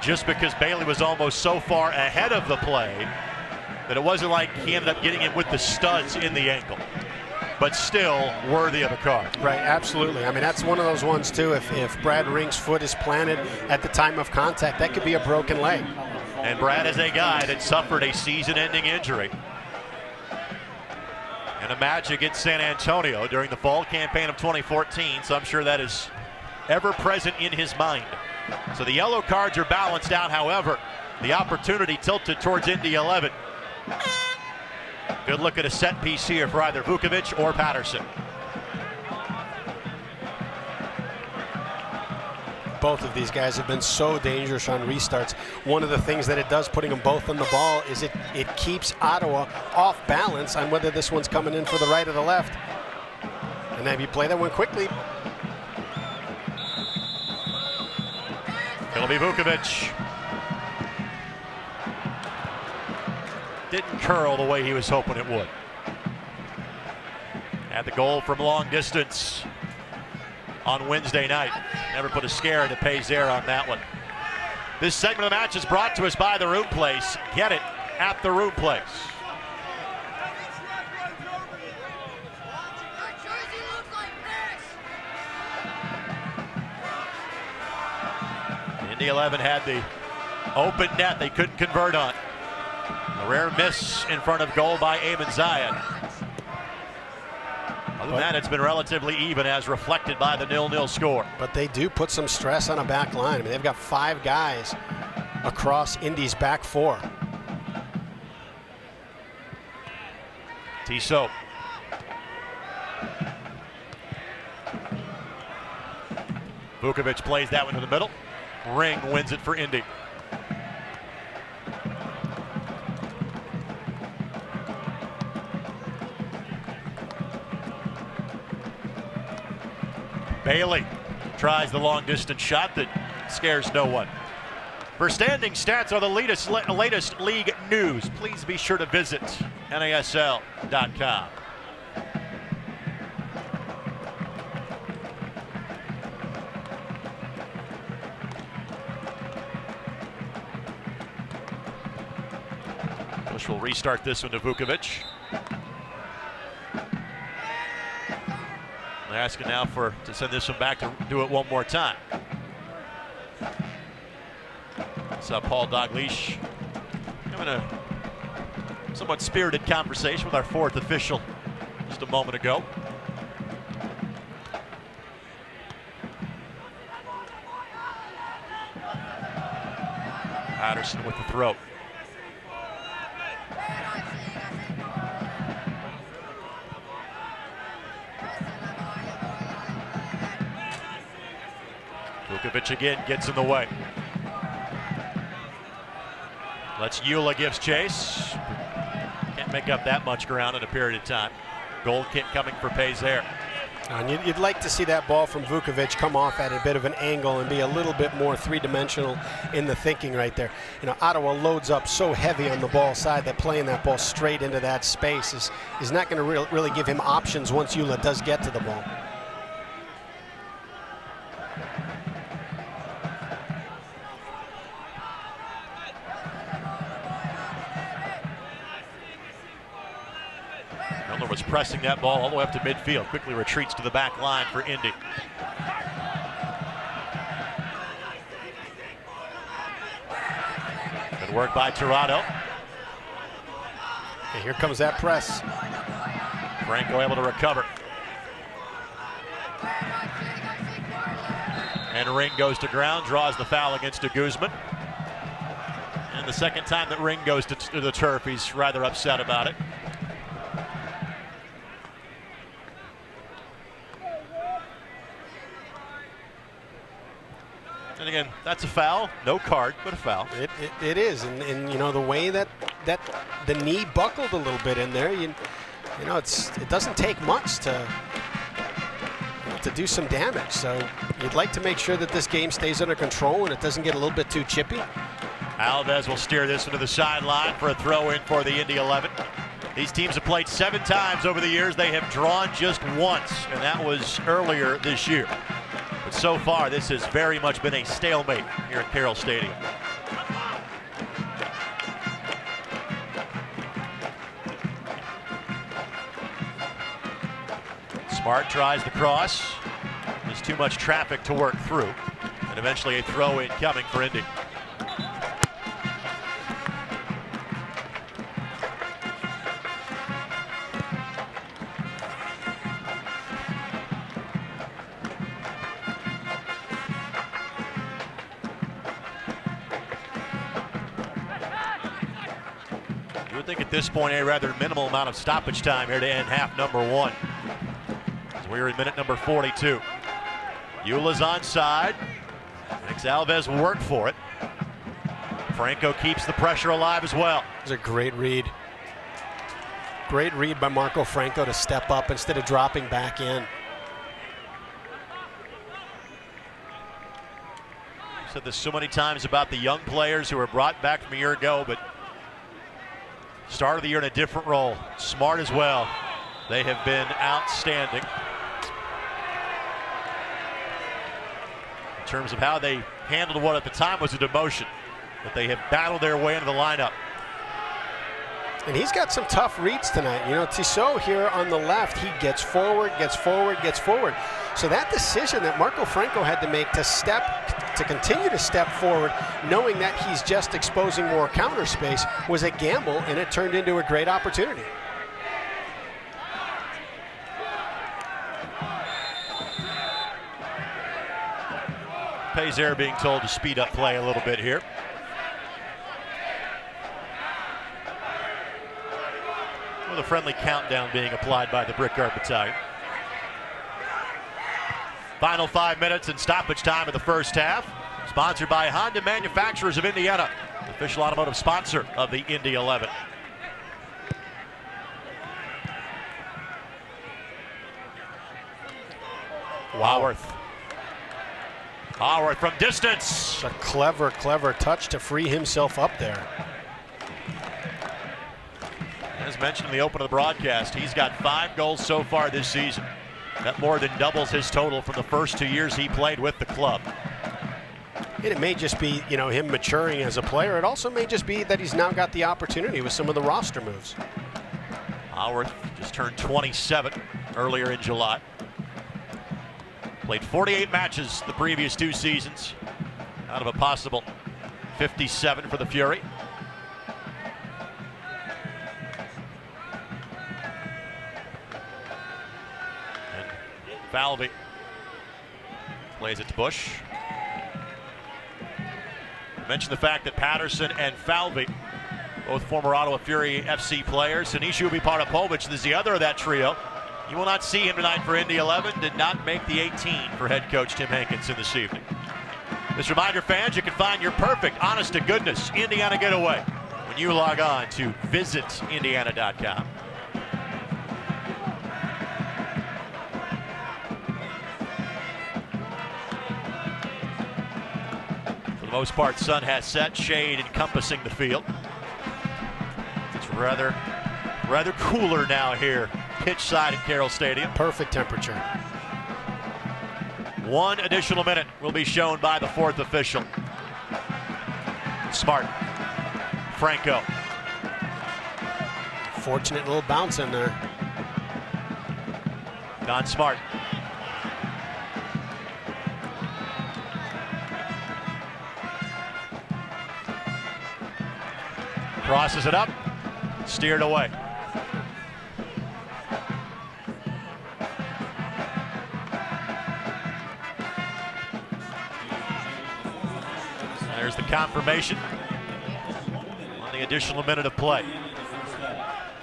just because Bailey was almost so far ahead of the play that it wasn't like he ended up getting it with the studs in the ankle. But still worthy of a card. Right, absolutely. I mean, that's one of those ones, too. If Brad Rink's foot is planted at the time of contact, that could be a broken leg. And Brad is a guy that suffered a season-ending injury and a match against San Antonio during the fall campaign of 2014, so I'm sure that is ever present in his mind. So the yellow cards are balanced out. However, the opportunity tilted towards Indy 11. Good look at a set piece here for either Vukovic or Patterson. Both of these guys have been so dangerous on restarts. One of the things that it does, putting them both on the ball, is it keeps Ottawa off balance on whether this one's coming in for the right or the left. And then if you play that one quickly. It'll be Vukovic. Didn't curl the way he was hoping it would. Had the goal from long distance on Wednesday night. Never put a scare into Pazer on that one. This segment of the match is brought to us by The Room Place. Get it at The Room Place. Indy 11 had the open net they couldn't convert on. A rare miss in front of goal by Eamon Zayed. Other than that, it's been relatively even as reflected by the 0-0 score. But they do put some stress on a back line. I mean, they've got 5 guys across Indy's back 4. Tissot. Vukovic plays that one to the middle. Ring wins it for Indy. Bailey tries the long distance shot that scares no one. For standing stats or the latest league news, please be sure to visit NASL.com. Bush will restart this one to Vukovic. They're asking now to send this one back to do it one more time. So Paul Dalglish having a somewhat spirited conversation with our 4th official just a moment ago. Patterson with the throw. Vukovic again gets in the way. Let's Eula gives chase. Can't make up that much ground in a period of time. Goal kick coming for Pazer. And you'd like to see that ball from Vukovic come off at a bit of an angle and be a little bit more three-dimensional in the thinking right there. You know, Ottawa loads up so heavy on the ball side that playing that ball straight into that space is not going to really give him options once Eula does get to the ball. Miller was pressing that ball all the way up to midfield. Quickly retreats to the back line for Indy. Good work by Toronto. And here comes that press. Franco able to recover. And Ring goes to ground, draws the foul against de Guzman. And the second time that Ring goes to the turf, he's rather upset about it. And again, that's a foul. No card, but a foul. It is, and you know the way that the knee buckled a little bit in there. You know, it doesn't take much to do some damage. So you'd like to make sure that this game stays under control and it doesn't get a little bit too chippy. Alves will steer this into the sideline for a throw-in for the Indy 11. These teams have played 7 times over the years. They have drawn just once, and that was earlier this year. But so far, this has very much been a stalemate here at Carroll Stadium. Smart tries the cross. There's too much traffic to work through. And eventually a throw-in coming for Indy. You would think at this point a rather minimal amount of stoppage time here to end half number 1. As we're in minute number 42. Eula's onside. Makes Alves work for it. Franco keeps the pressure alive as well. It was a great read. Great read by Marco Franco to step up instead of dropping back in. I've said this so many times about the young players who were brought back from a year ago, but start of the year in a different role. Smart as well. They have been outstanding in terms of how they handled what at the time was a demotion, but they have battled their way into the lineup. And he's got some tough reads tonight. You know, Tissot here on the left, he gets forward, gets forward, gets forward. So that decision that Marco Franco had to make to continue to step forward, knowing that he's just exposing more counter space, was a gamble, and it turned into a great opportunity. Pazer being told to speed up play a little bit here. With a friendly countdown being applied by the Brickyard Battalion. Final 5 minutes and stoppage time of the first half. Sponsored by Honda Manufacturers of Indiana, official automotive sponsor of the Indy 11. Haworth. Haworth from distance. It's a clever, clever touch to free himself up there. As mentioned in the open of the broadcast, he's got 5 goals so far this season. That more than doubles his total from the first 2 years he played with the club. And it may just be, you know, him maturing as a player. It also may just be that he's now got the opportunity with some of the roster moves. Haworth just turned 27 earlier in July. Played 48 matches the previous 2 seasons out of a possible 57 for the Fury. And Falvey plays it to Bush. I mentioned the fact that Patterson and Falvey, both former Ottawa Fury FC players. Sinishu will be part of Povich. This is the other of that trio. You will not see him tonight for Indy 11. Did not make the 18 for head coach Tim Hankinson this evening. This reminder, fans, you can find your perfect, honest-to-goodness Indiana getaway when you log on to visitindiana.com. For the most part, sun has set, shade encompassing the field. It's rather cooler now here. Pitch side at Carroll Stadium. Perfect temperature. 1 additional minute will be shown by the 4th official. Smart. Franco. Fortunate little bounce in there. Don Smart. Crosses it up, steered away. There's the confirmation on the additional minute of play.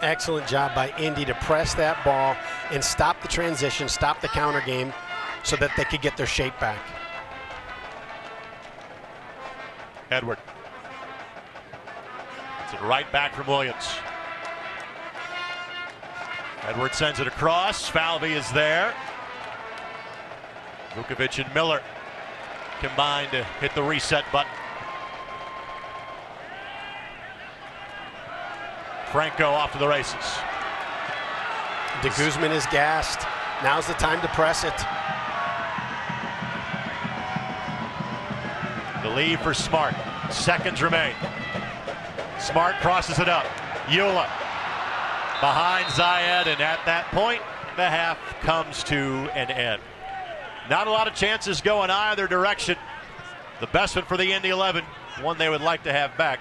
Excellent job by Indy to press that ball and stop the transition, stop the counter game so that they could get their shape back. Edward. It's it right back from Williams. Edward sends it across. Falvey is there. Vukovic and Miller combined to hit the reset button. Franco off to the races. De Guzman is gassed. Now's the time to press it. The lead for Smart. Seconds remain. Smart crosses it up. Eula behind Zayed, and at that point, the half comes to an end. Not a lot of chances going either direction. The best one for the Indy 11, one they would like to have back.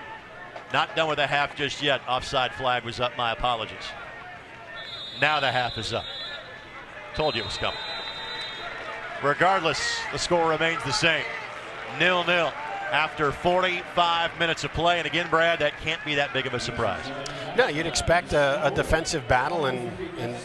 Not done with the half just yet. Offside flag was up. My apologies. Now the half is up. Told you it was coming. Regardless, the score remains the same. 0-0 after 45 minutes of play. And again, Brad, that can't be that big of a surprise. No, you'd expect a defensive battle, and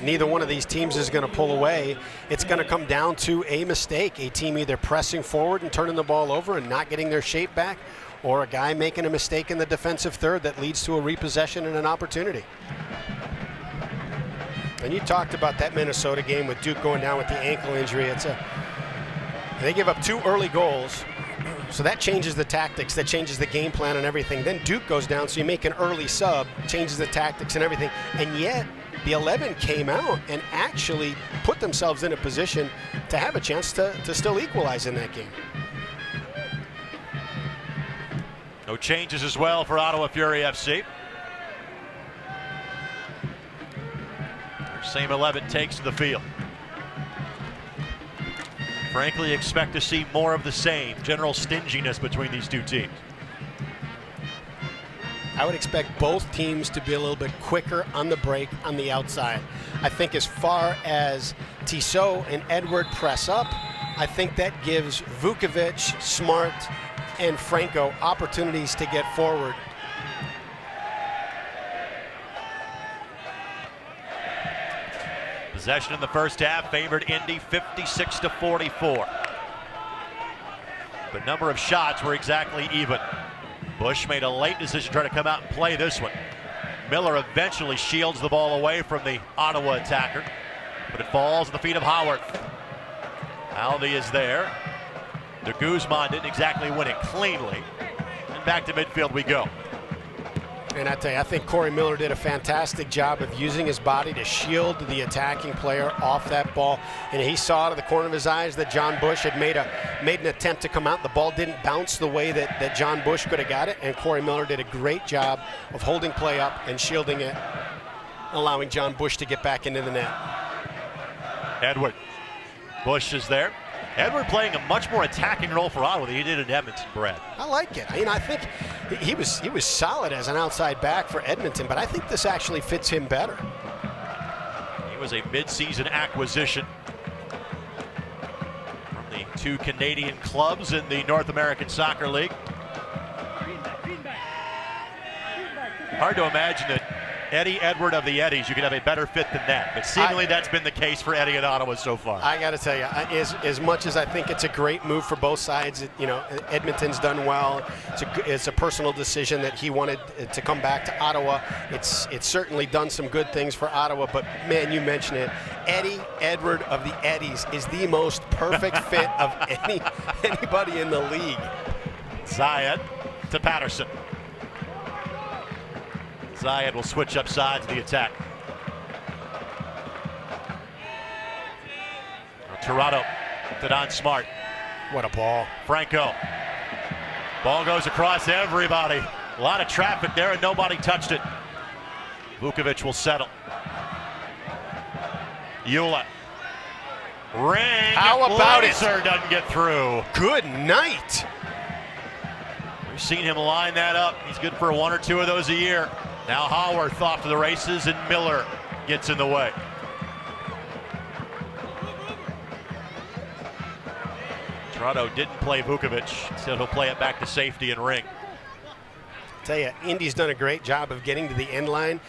neither one of these teams is going to pull away. It's going to come down to a mistake, a team either pressing forward and turning the ball over and not getting their shape back, or a guy making a mistake in the defensive third that leads to a repossession and an opportunity. And you talked about that Minnesota game with Duke going down with the ankle injury. They give up 2 early goals, so that changes the tactics, that changes the game plan and everything. Then Duke goes down, so you make an early sub, changes the tactics and everything. And yet, the 11 came out and actually put themselves in a position to have a chance to still equalize in that game. No changes as well for Ottawa Fury FC. Their same 11 takes to the field. Frankly, expect to see more of the same. General stinginess between these two teams. I would expect both teams to be a little bit quicker on the break on the outside. I think as far as Tissot and Edward press up, I think that gives Vukovic, Smart, and Franco opportunities to get forward. Possession in the first half favored Indy 56-44. The number of shots were exactly even. Bush made a late decision to try to come out and play this one. Miller eventually shields the ball away from the Ottawa attacker, but it falls at the feet of Howard. Aldi is there. De Guzman didn't exactly win it cleanly. And back to midfield we go. And I tell you, I think Corey Miller did a fantastic job of using his body to shield the attacking player off that ball. And he saw out of the corner of his eyes that John Bush had made an attempt to come out. The ball didn't bounce the way that John Bush could have got it. And Corey Miller did a great job of holding play up and shielding it, allowing John Bush to get back into the net. Edward. Bush is there. Edward playing a much more attacking role for Ottawa than he did in Edmonton, Brad. I like it. I think he was solid as an outside back for Edmonton, but I think this actually fits him better. He was a mid-season acquisition from the 2 Canadian clubs in the North American Soccer League. Hard to imagine that Eddie Edward of the Eddies, you could have a better fit than that. But seemingly that's been the case for Eddie at Ottawa so far. I got to tell you, as much as I think it's a great move for both sides, Edmonton's done well. It's a personal decision that he wanted to come back to Ottawa. It's certainly done some good things for Ottawa. But, man, you mentioned it. Eddie Edward of the Eddies is the most perfect fit of anybody in the league. Zayed to Patterson. Zayed will switch up sides of the attack. Toronto to Don Smart. What a ball. Franco. Ball goes across everybody. A lot of traffic there and nobody touched it. Vukovic will settle. Eula Ring. How about it? Laser doesn't get through. Good night. We've seen him line that up. He's good for one or two of those a year. Now Howarth off to the races, and Miller gets in the way. Toronto didn't play Vukovic. Instead, he'll play it back to safety and Ring. Tell you, Indy's done a great job of getting to the end line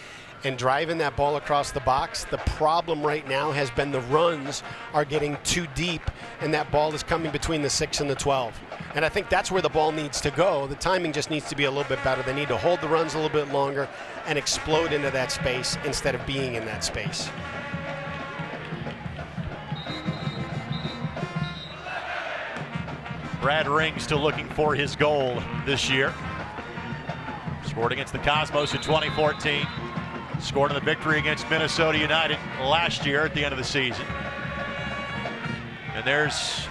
and driving that ball across the box. The problem right now has been the runs are getting too deep, and that ball is coming between the 6 and the 12. And I think that's where the ball needs to go. The timing just needs to be a little bit better. They need to hold the runs a little bit longer and explode into that space instead of being in that space. Brad Ring still looking for his goal this year. Scored against the Cosmos in 2014. Scored in the victory against Minnesota United last year at the end of the season. And there's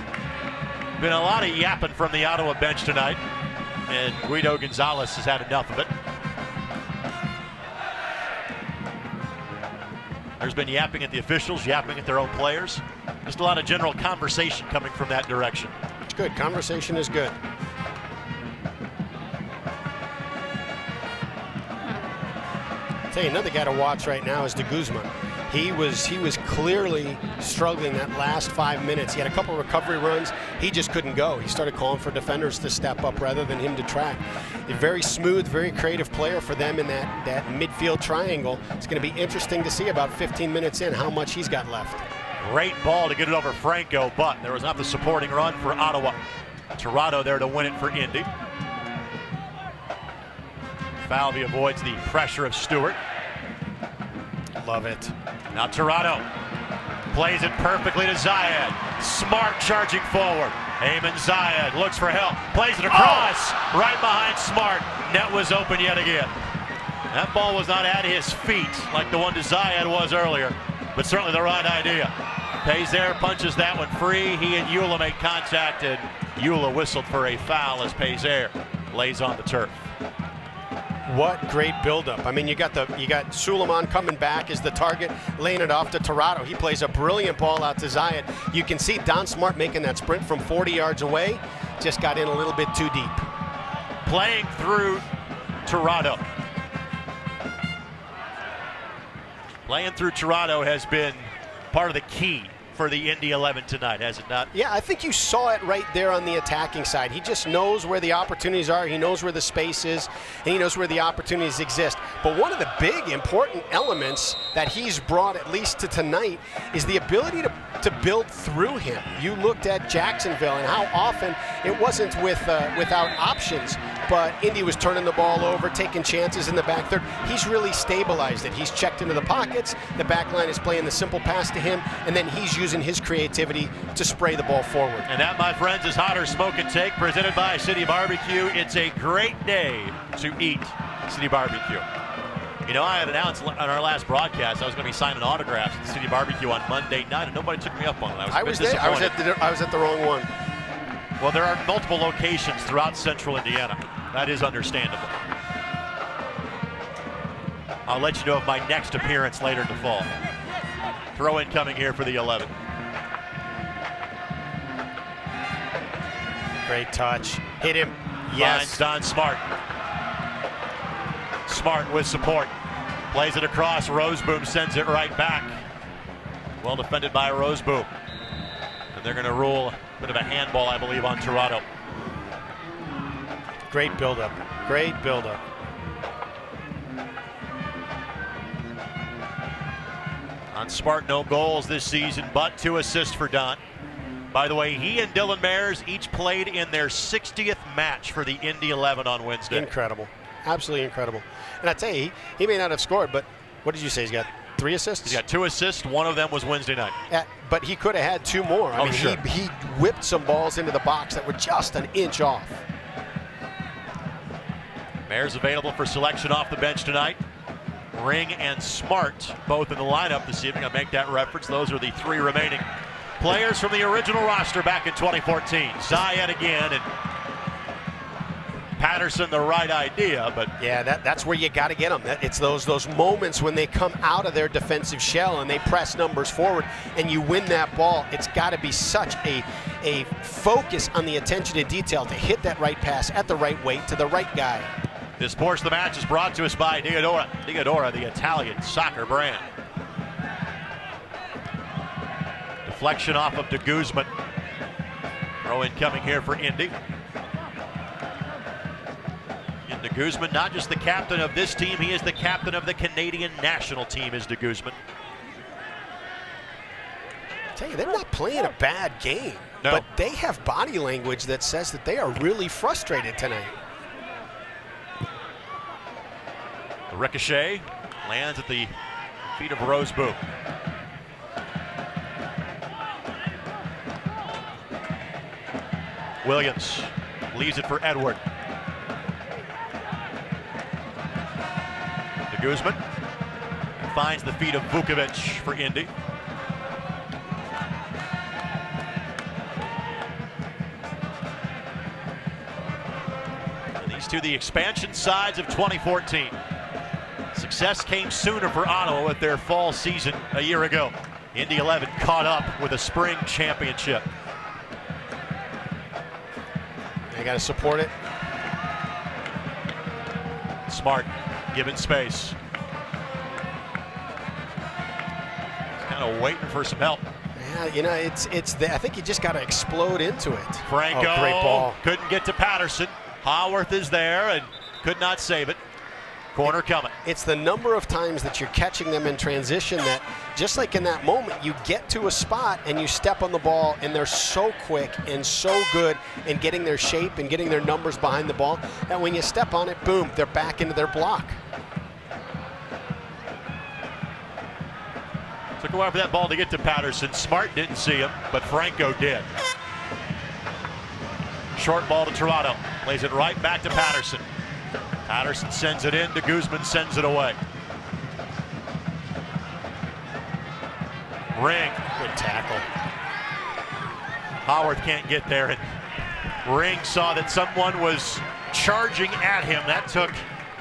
been a lot of yapping from the Ottawa bench tonight, and Guido Gonzalez has had enough of it. There's been yapping at the officials, yapping at their own players. Just a lot of general conversation coming from that direction. It's good. Conversation is good. I'll tell you, another guy to watch right now is de Guzman. He was clearly struggling that last 5 minutes. He had a couple of recovery runs. He just couldn't go. He started calling for defenders to step up rather than him to track. A very smooth, very creative player for them in that midfield triangle. It's going to be interesting to see about 15 minutes in how much he's got left. Great ball to get it over Franco, but there was not the supporting run for Ottawa. Toronto there to win it for Indy. Falvey avoids the pressure of Stewart. Love it. Now Toronto plays it perfectly to Zayed. Smart charging forward. Eamon Zayed looks for help. Plays it across. Right behind Smart. Net was open yet again. That ball was not at his feet like the one to Zayed was earlier, but certainly the right idea. Pazer punches that one free. He and Eula make contact, and Eula whistled for a foul as Pazer lays on the turf. What great buildup. I mean, you got Suleiman coming back as the target, laying it off to Toronto. He plays a brilliant ball out to Zayed. You can see Don Smart making that sprint from 40 yards away. Just got in a little bit too deep. Playing through Toronto. Playing through Toronto has been part of the key for the Indy 11 tonight, has it not? Yeah, I think you saw it right there on the attacking side. He just knows where the opportunities are, he knows where the space is, and he knows where the opportunities exist. But one of the big, important elements that he's brought, at least to tonight, is the ability to build through him. You looked at Jacksonville and how often it wasn't without options, but Indy was turning the ball over, taking chances in the back third. He's really stabilized it. He's checked into the pockets, the back line is playing the simple pass to him, and then he's using his creativity to spray the ball forward. And that, my friends, is Hotter Smoke and Take, presented by City Barbecue. It's a great day to eat City Barbecue. You know, I had announced on our last broadcast I was going to be signing autographs at City Barbecue on Monday night, and nobody took me up on it. I was there. I was at the wrong one. Well, there are multiple locations throughout central Indiana. That is understandable. I'll let you know of my next appearance later in the fall. Throw in coming here for the 11. Great touch. Hit him. Yes. Finds Don Smart. Smart with support. Plays it across. Roseboom sends it right back. Well defended by Roseboom. And they're going to rule a bit of a handball, I believe, on Toronto. Great buildup. Great buildup. On Smart, no goals this season, but 2 assists for Don. By the way, he and Dylan Mayers each played in their 60th match for the Indy 11 on Wednesday. Incredible. Absolutely incredible. And I tell you, he may not have scored, but what did you say? He's got 3 assists? He's got 2 assists. One of them was Wednesday night. But he could have had 2 more. I mean, sure. He whipped some balls into the box that were just an inch off. Mayers available for selection off the bench tonight. Ring and Smart both in the lineup this evening. I make that reference. Those are the 3 remaining players from the original roster back in 2014. Zayed again, and Patterson the right idea, but yeah, that's where you got to get them. It's those moments when they come out of their defensive shell and they press numbers forward and you win that ball. It's got to be such a focus on the attention to detail to hit that right pass at the right weight to the right guy. this portion of the match is brought to us by Diodora. Diodora, the Italian soccer brand. Deflection off of de Guzman. Throw in coming here for Indy. And de Guzman, not just the captain of this team, he is the captain of the Canadian national team, is de Guzman. I tell you, they're not playing a bad game, but they have body language that says that they are really frustrated tonight. The ricochet lands at the feet of Roseboom. Williams leaves it for Edward. De Guzman finds the feet of Vukovic for Indy. And these two, the expansion sides of 2014. Success came sooner for Ottawa with their fall season a year ago. Indy 11 caught up with a spring championship. They got to support it. Smart, given space. He's kind of waiting for some help. Yeah, you know, I think you just got to explode into it. Franco, great ball. Couldn't get to Patterson. Haworth is there and could not save it. Corner coming. It's the number of times that you're catching them in transition that, just like in that moment, you get to a spot and you step on the ball and they're so quick and so good in getting their shape and getting their numbers behind the ball that when you step on it, boom, they're back into their block. Took a while for that ball to get to Patterson. Smart didn't see him, but Franco did. Short ball to Toronto. Plays it right back to Patterson. Patterson sends it in. De Guzman sends it away. Ring. Good tackle. Haworth can't get there. And Ring saw that someone was charging at him. That took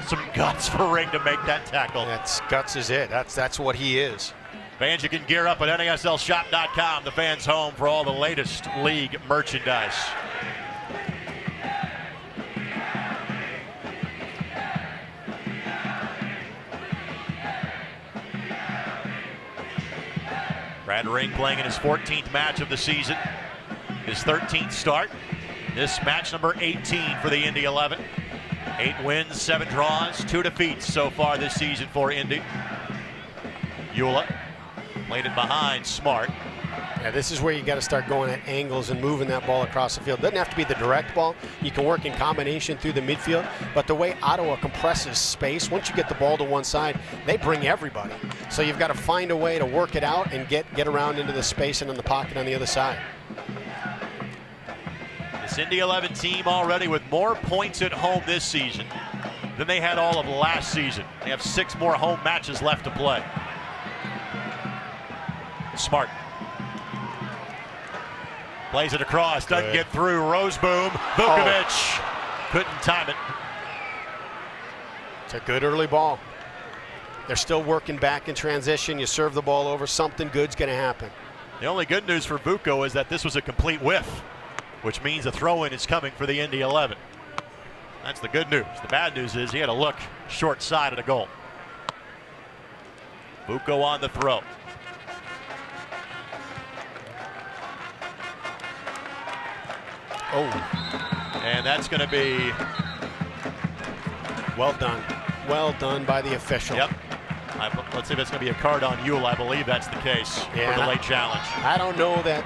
some guts for Ring to make that tackle. That's guts is it. That's what he is. Fans, you can gear up at NASLshop.com, the fans' home for all the latest league merchandise. Brad Ring playing in his 14th match of the season, his 13th start. This match number 18 for the Indy 11. 8 wins, 7 draws, 2 defeats so far this season for Indy. Eula played it behind Smart. Yeah, this is where you got to start going at angles and moving that ball across the field. Doesn't have to be the direct ball. You can work in combination through the midfield. But the way Ottawa compresses space, once you get the ball to one side, they bring everybody. So you've got to find a way to work it out and get around into the space and in the pocket on the other side. This Indy 11 team already with more points at home this season than they had all of last season. They have 6 more home matches left to play. Smart. Plays it across, doesn't get through. Roseboom, Vukovic couldn't time it. It's a good early ball. They're still working back in transition. You serve the ball over, something good's going to happen. The only good news for Vuko is that this was a complete whiff, which means a throw-in is coming for the Indy 11. That's the good news. The bad news is he had a look short side of the goal. Vuko on the throw. Oh. And that's going to be... Well done. Well done by the official. Yep. Let's see if it's going to be a card on Yule. I believe that's the case for the late challenge. I don't know that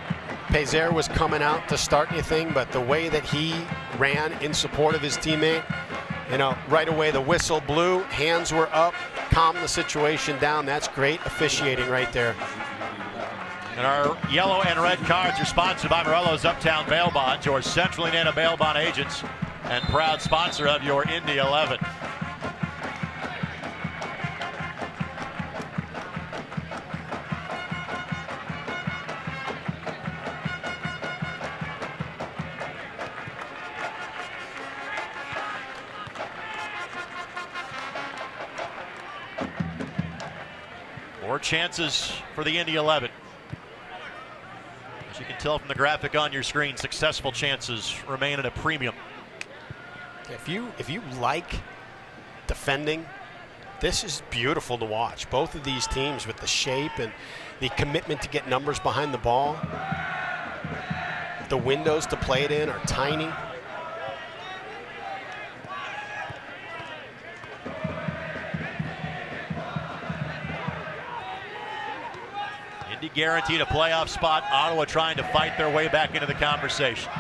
Pezer was coming out to start anything, but the way that he ran in support of his teammate, you know, right away the whistle blew, hands were up, calmed the situation down. That's great officiating right there. And our yellow and red cards are sponsored by Morello's Uptown Bail Bonds, your Central Indiana bail bond agents, and proud sponsor of your Indy 11. More chances for the Indy 11. As you can tell from the graphic on your screen, successful chances remain at a premium. If you like defending, this is beautiful to watch. Both of these teams with the shape and the commitment to get numbers behind the ball. The windows to play it in are tiny. Indy guaranteed a playoff spot. Ottawa trying to fight their way back into the conversation.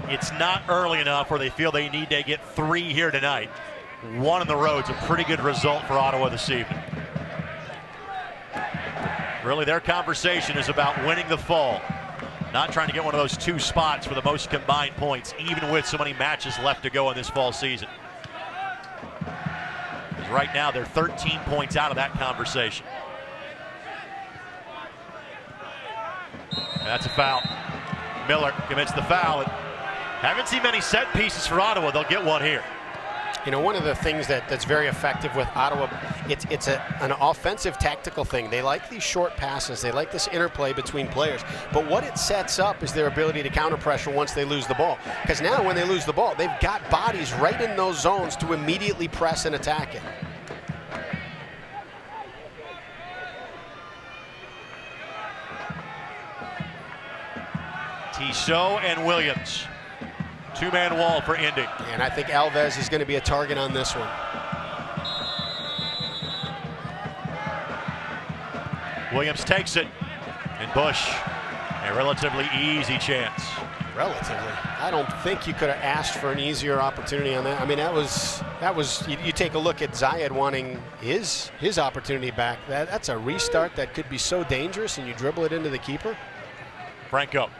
It's not early enough where they feel they need to get 3 here tonight. 1 on the road's a pretty good result for Ottawa this evening. Really, their conversation is about winning the fall. Not trying to get one of those 2 spots for the most combined points, even with so many matches left to go in this fall season. Because right now, they're 13 points out of that conversation. And that's a foul. Miller commits the foul. And haven't seen many set pieces for Ottawa. They'll get one here. You know, one of the things that's very effective with Ottawa, it's an offensive tactical thing. They like these short passes. They like this interplay between players. But what it sets up is their ability to counter pressure once they lose the ball. Because now when they lose the ball, they've got bodies right in those zones to immediately press and attack it. Tissot and Williams. 2-man wall for Indy. And I think Alves is going to be a target on this one. Williams takes it. And Bush, a relatively easy chance. Relatively. I don't think you could have asked for an easier opportunity on that. I mean, that was you take a look at Zayed wanting his opportunity back. That's a restart that could be so dangerous, and you dribble it into the keeper. Franco.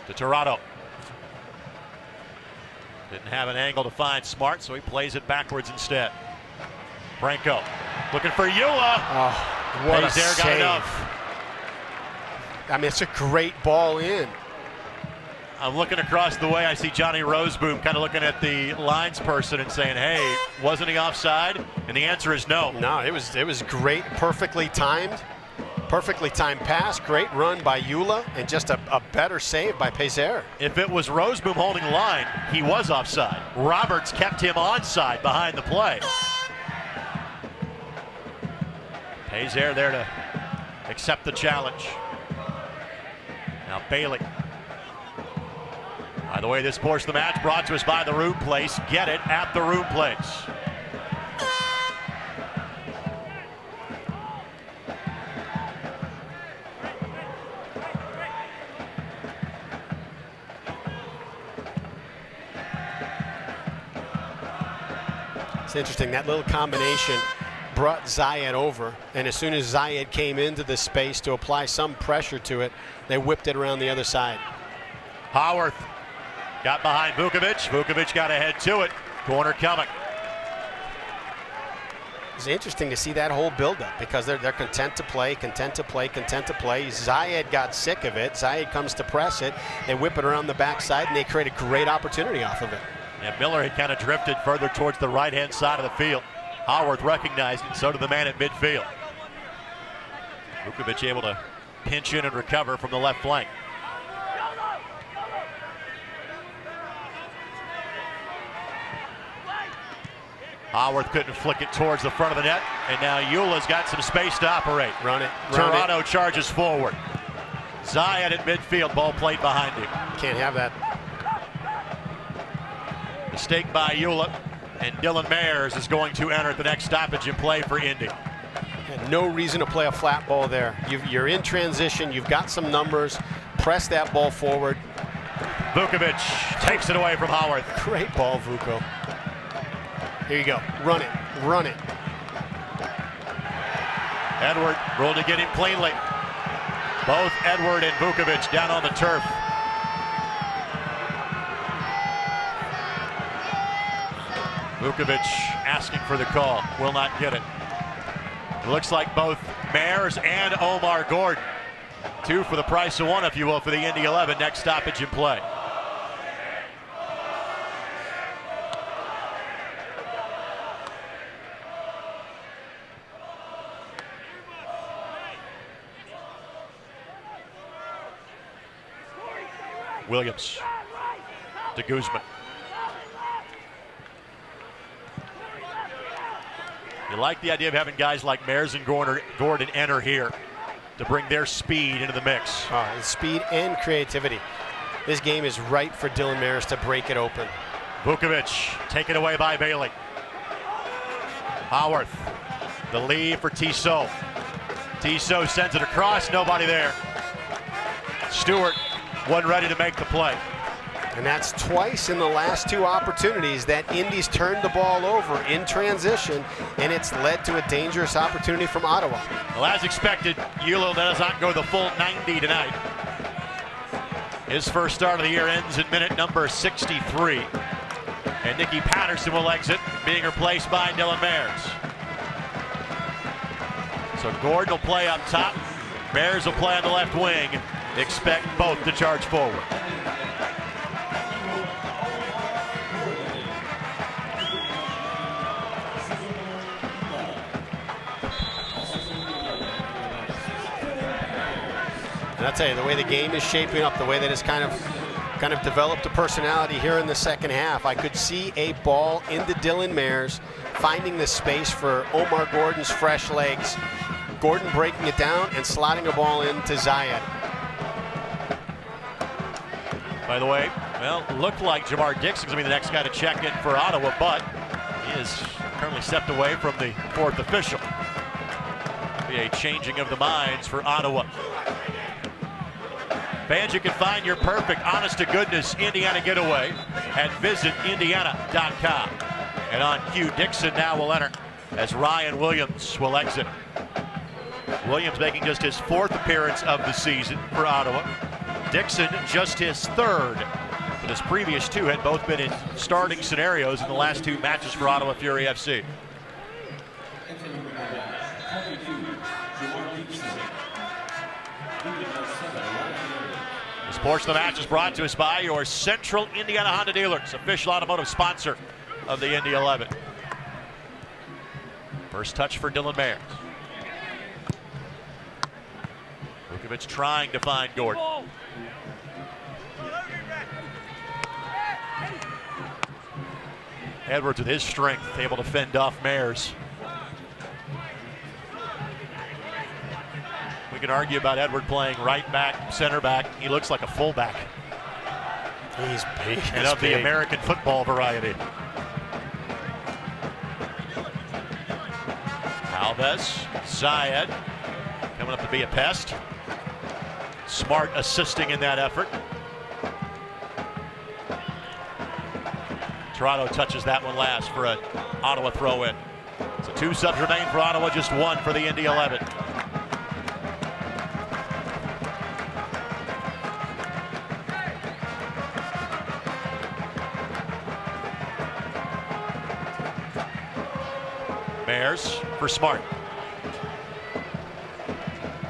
To Toronto. Didn't have an angle to find Smart, so he plays it backwards instead. Franco looking for Eula. Oh, what a save. Got enough. I mean, it's a great ball in. I'm looking across the way. I see Johnny Roseboom kind of looking at the lines person and saying, hey, wasn't he offside? And the answer is no. No, it was great, perfectly timed. Perfectly timed pass, great run by Eula, and just a better save by Pezer. If it was Roseboom holding line, he was offside. Roberts kept him onside behind the play. Pezer there to accept the challenge. Now Bailey. By the way, this portion of the match brought to us by the Room Place. Get it at the Room Place. It's interesting, that little combination brought Zayed over, and as soon as Zayed came into the space to apply some pressure to it, they whipped it around the other side. Howarth got behind Vukovic. Vukovic got ahead to it. Corner coming. It's interesting to see that whole buildup because they're content to play, content to play, content to play. Zayed got sick of it. Zayed comes to press it. They whip it around the backside, and they create a great opportunity off of it. And Miller had kind of drifted further towards the right-hand side of the field. Howarth recognized it, so did the man at midfield. Vukovic able to pinch in and recover from the left flank. Howarth couldn't flick it towards the front of the net, and now Eula's got some space to operate. Run it. Toronto charges forward. Zayed at midfield, ball played behind him. Can't have that. Mistake by Eula, and Dylan Mayers is going to enter at the next stoppage in play for Indy. And no reason to play a flat ball there. You're in transition, you've got some numbers, press that ball forward. Vukovic takes it away from Howarth. Great ball, Vuko. Here you go, run it, run it. Edward rolled to get him cleanly. Both Edward and Vukovic down on the turf. Vukovic asking for the call, will not get it. It looks like both Mayers and Omar Gordon. 2 for the price of 1, if you will, for the Indy 11. Next stoppage in play. Williams to Guzman. You like the idea of having guys like Mayers and Gordon enter here to bring their speed into the mix. Speed and creativity. This game is right for Dylan Mayers to break it open. Vukovic taken away by Bailey. Howarth, the lead for Tissot. Tissot sends it across, nobody there. Stewart wasn't ready to make the play. And that's twice in the last two opportunities that Indy's turned the ball over in transition, and it's led to a dangerous opportunity from Ottawa. Well, as expected, Yulo does not go the full 90 tonight. His first start of the year ends in minute number 63. And Nicky Patterson will exit, being replaced by Dylan Mayers. So Gordon will play up top. Mayers will play on the left wing. Expect both to charge forward. And I'll tell you, the way the game is shaping up, the way that it's kind of developed a personality here in the second half, I could see a ball into Dylan Mayers, finding the space for Omar Gordon's fresh legs. Gordon breaking it down and slotting a ball into Zayed. By the way, well, looked like Jamar Dixon's going to be the next guy to check in for Ottawa, but he is currently stepped away from the fourth official. Be a changing of the minds for Ottawa. Fans, you can find your perfect, honest-to-goodness Indiana getaway at visitindiana.com. And on cue, Dixon now will enter as Ryan Williams will exit. Williams making just his fourth appearance of the season for Ottawa. Dixon just his third, but his previous two had both been in starting scenarios in the last two matches for Ottawa Fury FC. This portion of the match is brought to us by your Central Indiana Honda dealers, official automotive sponsor of the Indy 11. First touch for Dylan Mayers. Vukovic trying to find Gordon. Edwards with his strength able to fend off Mayers. We can argue about Edward playing right back, center back. He looks like a fullback. He's big. And of the American football variety. Alves, Zayed, coming up to be a pest. Smart assisting in that effort. Toronto touches that one last for an Ottawa throw-in. So two subs remain for Ottawa, just one for the Indy 11. Mayers for Smart.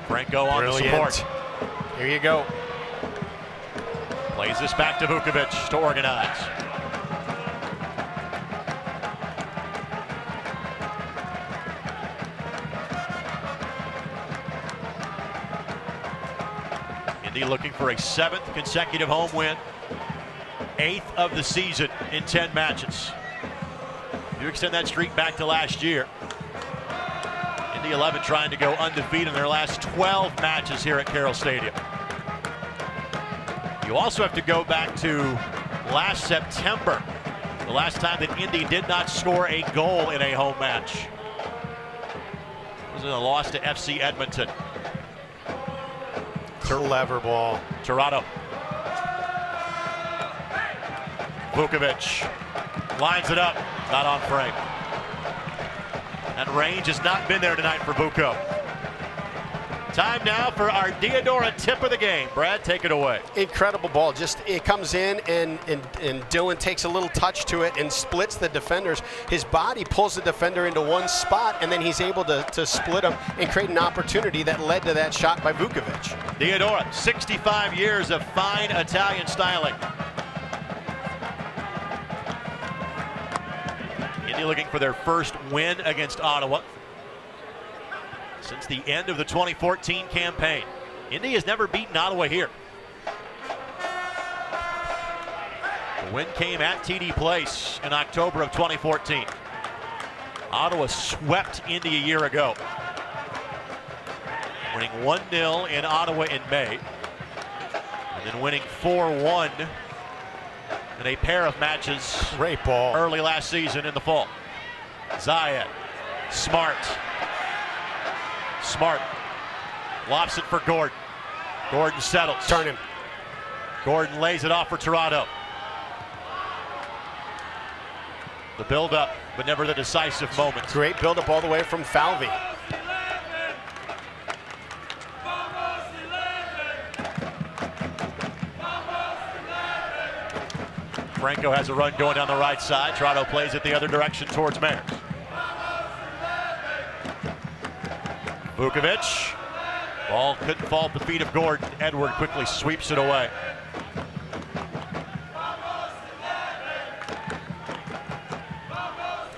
Franco on the support. Here you go. Plays this back to Vukovic to organize. Indy looking for a 7th consecutive home win. 8th of the season in 10 matches. You extend that streak back to last year. Indy 11 trying to go undefeated in their last 12 matches here at Carroll Stadium. You also have to go back to last September, the last time that Indy did not score a goal in a home match. It was in a loss to FC Edmonton. Clever ball. Toronto. Vukovic lines it up, not on frame. And range has not been there tonight for Vuko. Time now for our Diodora tip of the game. Brad, take it away. Incredible ball. Just it comes in and Dylan takes a little touch to it and splits the defenders. His body pulls the defender into one spot, and then he's able to split him and create an opportunity that led to that shot by Vukovic. Diodora, 65 years of fine Italian styling. Indy looking for their first win against Ottawa since the end of the 2014 campaign. Indy has never beaten Ottawa here. The win came at TD Place in October of 2014. Ottawa swept Indy a year ago, winning 1-0 in Ottawa in May, and then winning 4-1 in a pair of matches Great ball. early last season in the fall. Zayed, Smart lofts it for Gordon. Gordon settles. Turn him. Gordon lays it off for Toronto. The build-up, but never the decisive moment. Great build-up all the way from Falvey. Franco has a run going down the right side. Toronto plays it the other direction towards Mayer. Vukovic. Ball couldn't fall at the feet of Gordon. Edward quickly sweeps it away.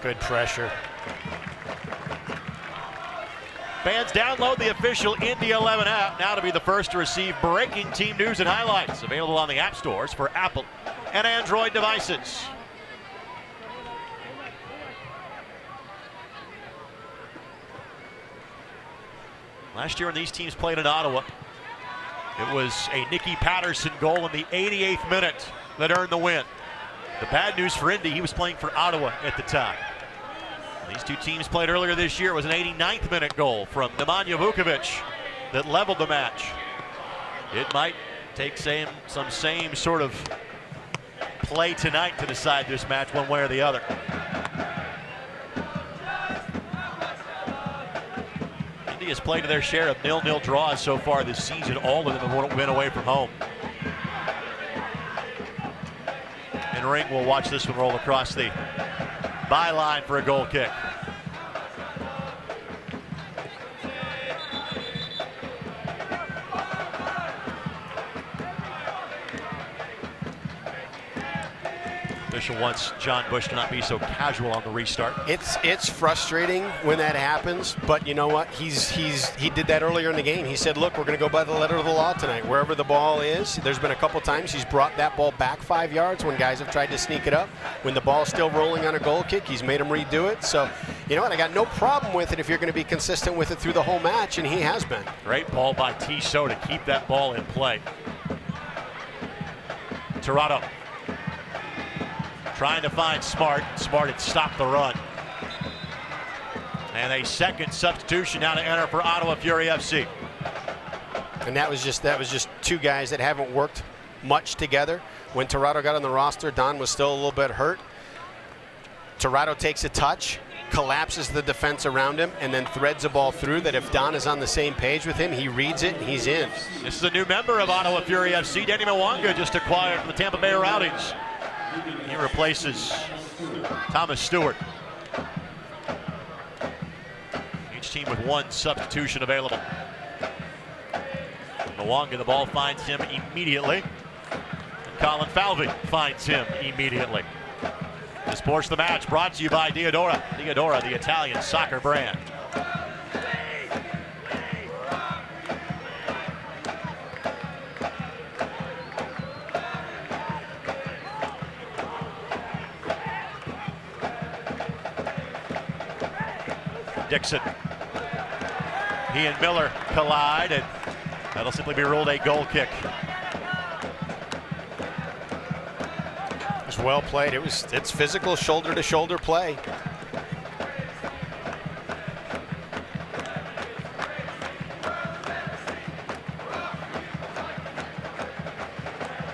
Good pressure. Fans, download the official Indy 11 app now to be the first to receive breaking team news and highlights. Available on the app stores for Apple and Android devices. Last year when these teams played in Ottawa, it was a Nicky Patterson goal in the 88th minute that earned the win. The bad news for Indy, he was playing for Ottawa at the time. These two teams played earlier this year. It was an 89th minute goal from Nemanja Vukovic that leveled the match. It might take some same sort of play tonight to decide this match one way or the other. Indy has played their share of 0-0 draws so far this season. All of them have been away from home. And Ring will watch this one roll across the byline for a goal kick. Official wants John Bush to not be so casual on the restart. It's frustrating when that happens, but you know what? He did that earlier in the game. He said, look, we're going to go by the letter of the law tonight. Wherever the ball is, there's been a couple times he's brought that ball back 5 yards when guys have tried to sneak it up. When the ball's still rolling on a goal kick, he's made them redo it. So, you know what? I got no problem with it if you're going to be consistent with it through the whole match, and he has been. Great ball by Tissot to keep that ball in play. Toronto trying to find Smart. Smart had stopped the run. And a second substitution now to enter for Ottawa Fury FC. And that was just two guys that haven't worked much together. When Toronto got on the roster, Don was still a little bit hurt. Toronto takes a touch, collapses the defense around him, and then threads the ball through that if Don is on the same page with him, he reads it and he's in. This is a new member of Ottawa Fury FC. Danny Mwanga just acquired from the Tampa Bay Rowdies. He replaces Thomas Stewart. Each team with one substitution available. Mwanga, the ball finds him immediately. And Colin Falvey finds him immediately. This portion of the match brought to you by Diodora. Diodora, the Italian soccer brand. Dixon. He and Miller collide, and that'll simply be ruled a goal kick. It was well played. It's physical shoulder-to-shoulder play.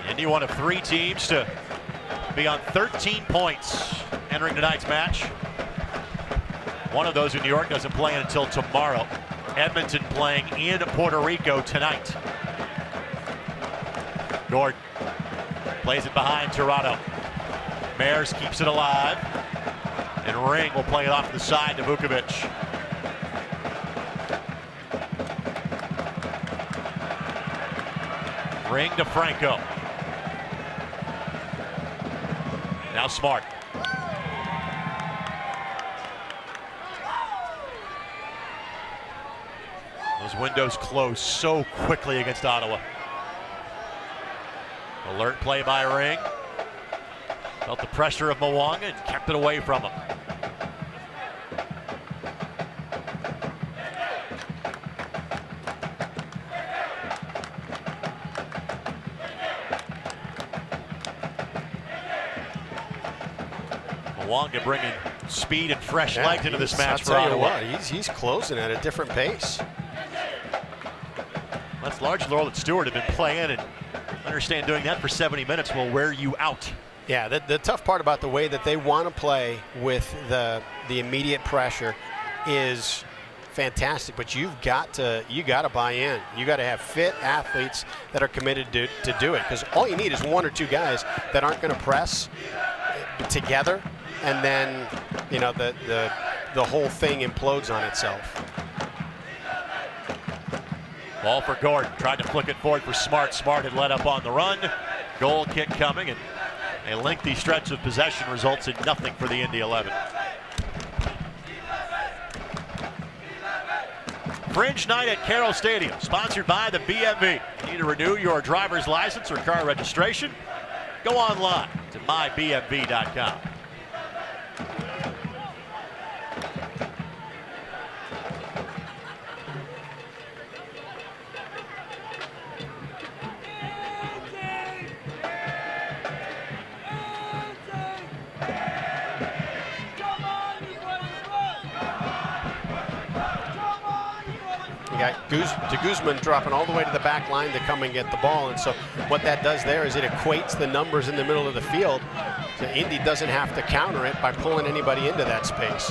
Indy, one of three teams to be on 13 points entering tonight's match. One of those in New York doesn't play until tomorrow. Edmonton playing in Puerto Rico tonight. Gordon plays it behind Toronto. Mayers keeps it alive. And Ring will play it off to the side to Vukovic. Ring to Franco. Now Smart. Those windows close so quickly against Ottawa. Alert play by Ring. Felt the pressure of Mwanga and kept it away from him. Mwanga bringing speed and fresh legs into this match for Ottawa. He's closing at a different pace. That's largely all that Stewart had been playing, and understand doing that for 70 minutes will wear you out. Yeah, the tough part about the way that they want to play with the immediate pressure is fantastic, but you got to buy in. You got to have fit athletes that are committed to do it, because all you need is one or two guys that aren't going to press together, and then the whole thing implodes on itself. Ball for Gordon, tried to flick it forward for Smart. Smart had led up on the run. Goal kick coming, and a lengthy stretch of possession results in nothing for the Indy 11. Fringe night at Carroll Stadium, sponsored by the BMV. Need to renew your driver's license or car registration? Go online to mybmv.com. De Guzman dropping all the way to the back line to come and get the ball, and so what that does there is it equates the numbers in the middle of the field, so Indy doesn't have to counter it by pulling anybody into that space.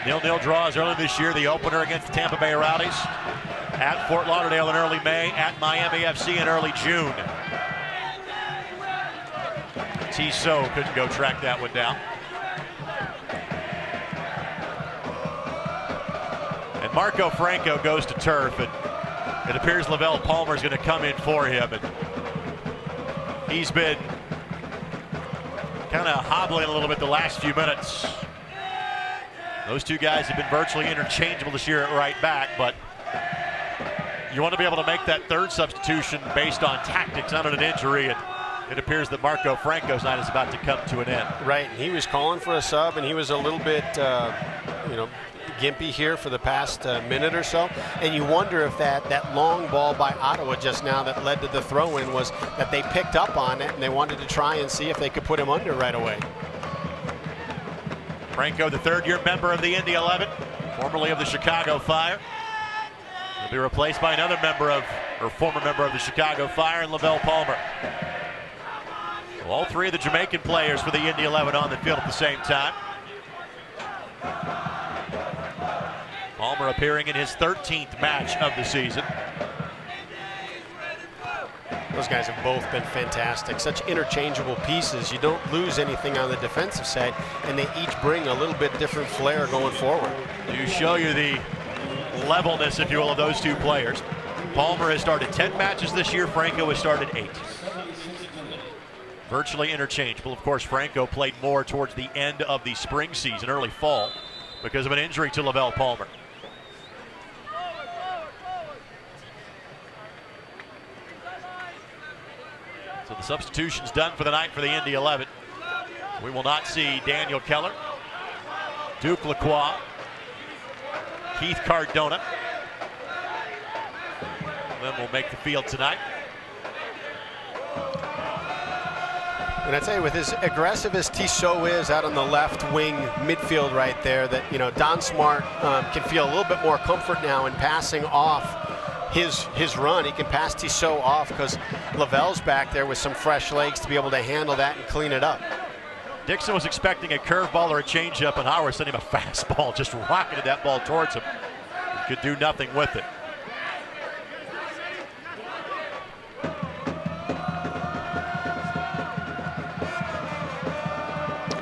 Nil-nil draws early this year. The opener against the Tampa Bay Rowdies, at Fort Lauderdale in early May, at Miami FC in early June. Tissot couldn't go track that one down. And Marco Franco goes to turf, and it appears Lavelle Palmer is going to come in for him. And he's been kind of hobbling a little bit the last few minutes. Those two guys have been virtually interchangeable this year at right back, but you want to be able to make that third substitution based on tactics, not on an injury, and it appears that Marco Franco's night is about to come to an end. Right, and he was calling for a sub, and he was a little bit, gimpy here for the past minute or so, and you wonder if that long ball by Ottawa just now that led to the throw-in was that they picked up on it, and they wanted to try and see if they could put him under right away. Franco, the third-year member of the Indy 11, formerly of the Chicago Fire. He'll be replaced by another former member of the Chicago Fire, and Lavelle Palmer. So all three of the Jamaican players for the Indy 11 on the field at the same time. Palmer appearing in his 13th match of the season. Those guys have both been fantastic. Such interchangeable pieces. You don't lose anything on the defensive side, and they each bring a little bit different flair going forward. To show you the levelness, if you will, of those two players. Palmer has started 10 matches this year. Franco has started 8. Virtually interchangeable. Of course, Franco played more towards the end of the spring season, early fall, because of an injury to Lavelle Palmer. So the substitution's done for the night for the Indy 11. We will not see Daniel Keller, Duke Lacroix, Keith Cardona. Then will make the field tonight. And I tell you, with as aggressive as Tissot is out on the left wing midfield right there, that Don Smart can feel a little bit more comfort now in passing off his run. He can pass Tissot off because Lavelle's back there with some fresh legs to be able to handle that and clean it up. Dixon was expecting a curveball or a changeup, and Howard sent him a fastball, just rocketed that ball towards him. He could do nothing with it.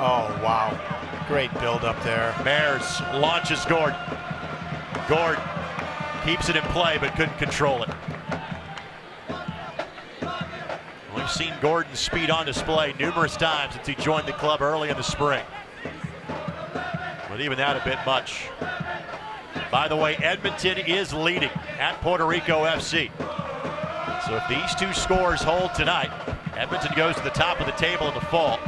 Oh, wow. Great build up there. Mares launches Gordon. Gordon keeps it in play but couldn't control it. Well, he seen Gordon's speed on display numerous times since he joined the club early in the spring. But even that a bit much. By the way, Edmonton is leading at Puerto Rico FC. So if these two scores hold tonight, Edmonton goes to the top of the table in the fall.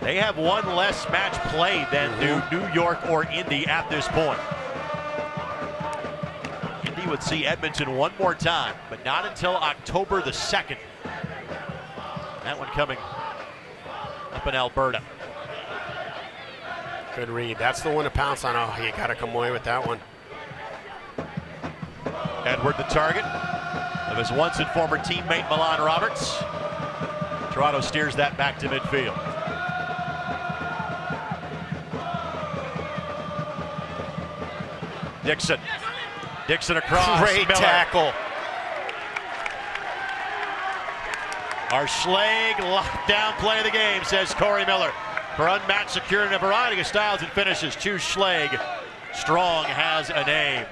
They have one less match played than do New York or Indy at this point. Indy would see Edmonton one more time, but not until October the 2nd. That one coming up in Alberta. Good read. That's the one to pounce on. Oh, you got to come away with that one. Edward the target of his once and former teammate Milan Roberts. Toronto steers that back to midfield. Dixon across. Great Miller. tackle. Our Schleg lockdown play of the game, says Corey Miller. For unmatched security in a variety of styles and finishes, choose Schleg. Strong has a name.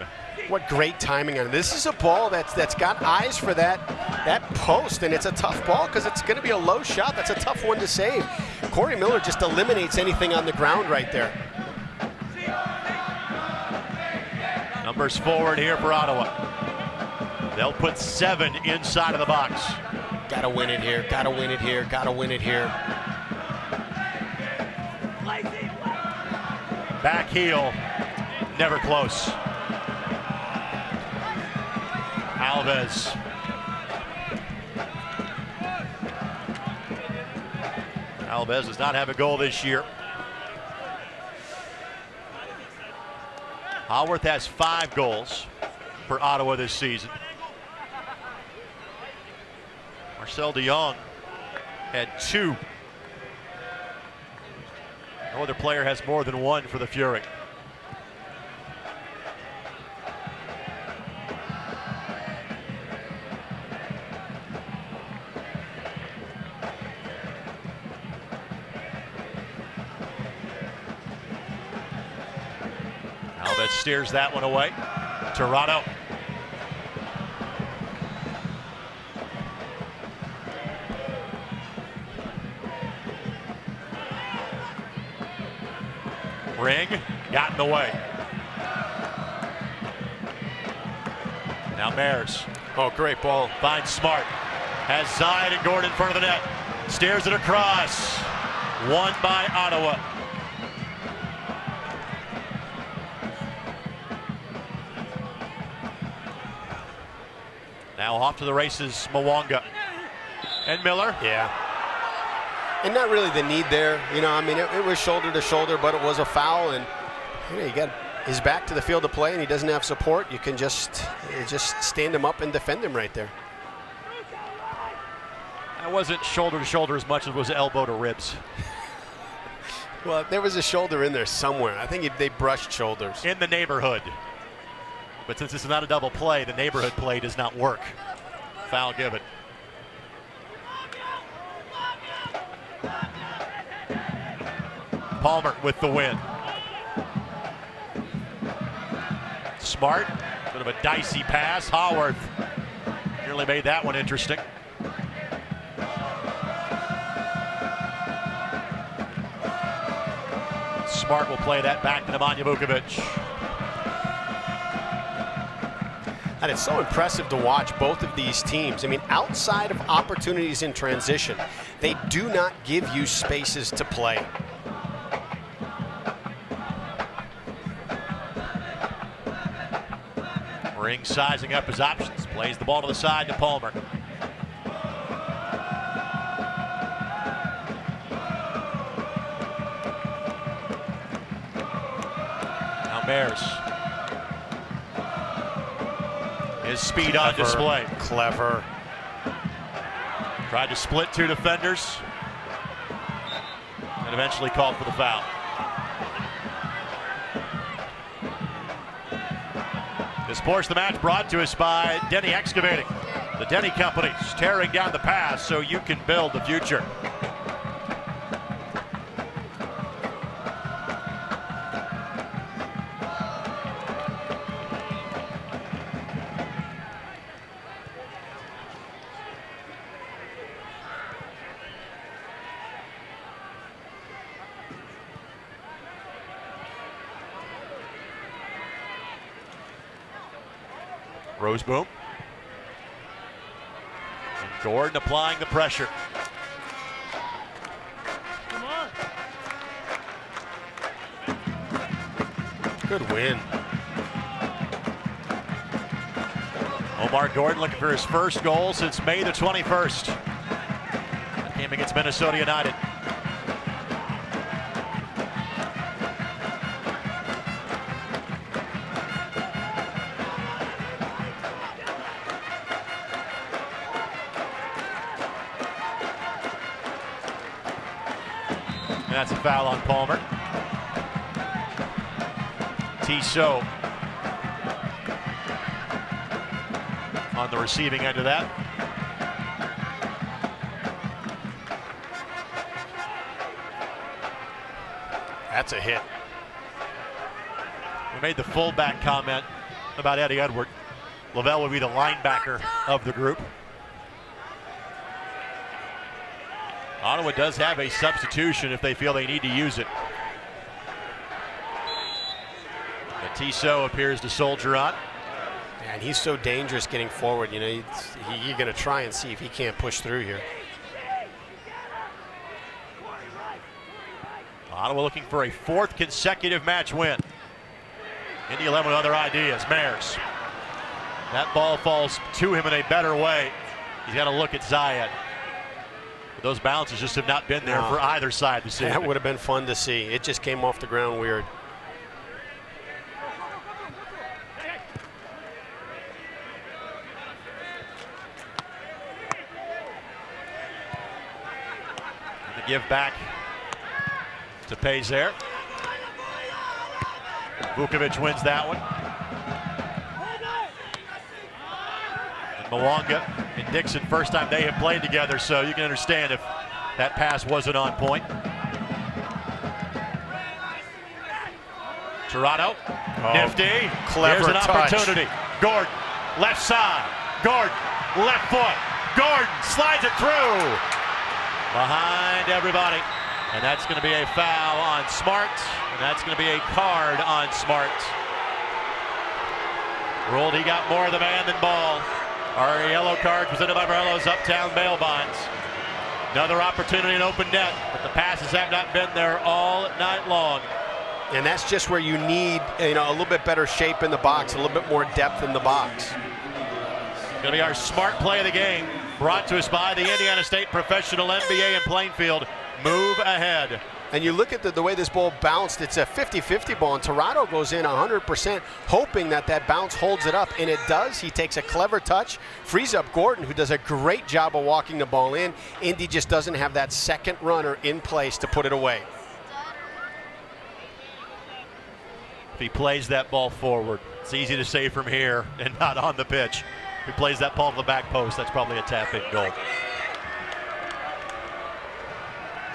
What great timing on it. This is a ball that's got eyes for that post, and it's a tough ball because it's going to be a low shot. That's a tough one to save. Corey Miller just eliminates anything on the ground right there. Numbers forward here for Ottawa. They'll put 7 inside of the box. Gotta win it here, gotta win it here, gotta win it here. Back heel, never close. Alves. Alves does not have a goal this year. Haworth has 5 goals for Ottawa this season. Marcel de Jong had 2. No other player has more than 1 for the Fury. Alves steers that one away. Toronto. Ring got in the way. Now Mares. Oh, great ball. Finds Smart. Has Zide and Gordon in front of the net. Steers it across. Won by Ottawa. Now off to the races, Mwanga. And Miller. Yeah. And not really the need there. You know, I mean, it was shoulder to shoulder, but it was a foul. And you know, you got his back to the field of play, and he doesn't have support. You can just stand him up and defend him right there. That wasn't shoulder to shoulder as much as it was elbow to ribs. Well, there was a shoulder in there somewhere. I think they brushed shoulders. In the neighborhood. But since this is not a double play, the neighborhood play does not work. Foul given. Palmer with the win. Smart, bit of a dicey pass. Haworth nearly made that one interesting. Smart will play that back to Nemanja Vukovic. And it's so impressive to watch both of these teams. I mean, outside of opportunities in transition, they do not give you spaces to play. Ring sizing up his options. Plays the ball to the side to Palmer. Now Mares. His speed on display. Clever. Tried to split 2 defenders. And eventually called for the foul. This portion of the match brought to us by Denny Excavating. The Denny Company is tearing down the past so you can build the future. Roseboom. And Gordon applying the pressure. Good win. Omar Gordon looking for his first goal since May the 21st. That came against Minnesota United. And that's a foul on Palmer. Tissot on the receiving end of that. That's a hit. We made the fullback comment about Eddie Edward. Lavelle would be the linebacker of the group. Ottawa does have a substitution if they feel they need to use it. But Tissot appears to soldier on. And he's so dangerous getting forward. You know, you're going to try and see if he can't push through here. Ottawa looking for a fourth consecutive match win. Indy 11 with other ideas. Mayers. That ball falls to him in a better way. He's got to look at Zayed. But those bounces just have not been there for either side this evening. That would have been fun to see. It just came off the ground weird. The give back to Pazer. Vukovic wins that one. And Mwanga and Dixon, first time they have played together, so you can understand if that pass wasn't on point. Toronto, nifty. Clever Here's an touch. opportunity. Gordon, left side. Gordon, left foot. Gordon slides it through. Behind everybody. And that's going to be a foul on Smart. And that's going to be a card on Smart. Ruled he got more of the man than ball. Our yellow card presented by Morello's Uptown Bail Bonds. Another opportunity in open net, but the passes have not been there all night long. And that's just where you need, you know, a little bit better shape in the box, a little bit more depth in the box. Going to be our Smart play of the game, brought to us by the Indiana State Professional NBA in Plainfield. Move ahead. And you look at the way this ball bounced, it's a 50-50 ball, and Toronto goes in 100%, hoping that that bounce holds it up, and it does. He takes a clever touch, frees up Gordon, who does a great job of walking the ball in. Indy just doesn't have that second runner in place to put it away. If he plays that ball forward, it's easy to say from here and not on the pitch. If he plays that ball to the back post, that's probably a tap-in goal.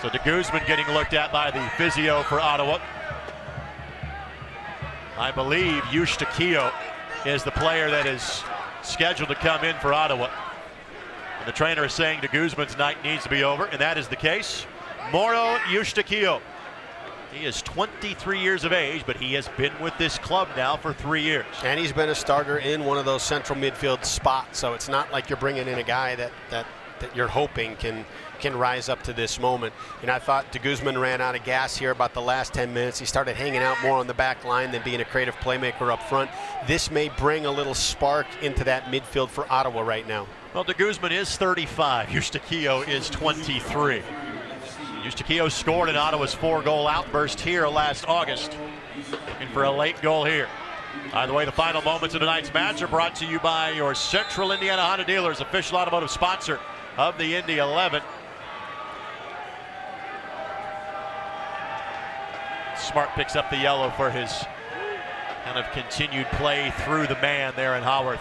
So de Guzman getting looked at by the physio for Ottawa. I believe Eustaquio is the player that is scheduled to come in for Ottawa. And the trainer is saying de Guzman's night needs to be over, and that is the case. Mauro Eustaquio. He is 23 years of age, but he has been with this club now for 3 years. And he's been a starter in one of those central midfield spots, so it's not like you're bringing in a guy that you're hoping can rise up to this moment. And I thought de Guzman ran out of gas here about the last 10 minutes. He started hanging out more on the back line than being a creative playmaker up front. This may bring a little spark into that midfield for Ottawa right now. Well, de Guzman is 35. Eustaquio is 23. Eustaquio scored in Ottawa's 4-goal outburst here last August. Looking for a late goal here. By the way, the final moments of tonight's match are brought to you by your Central Indiana Honda dealers, official automotive sponsor of the Indy 11. Smart picks up the yellow for his kind of continued play through the man there in Haworth.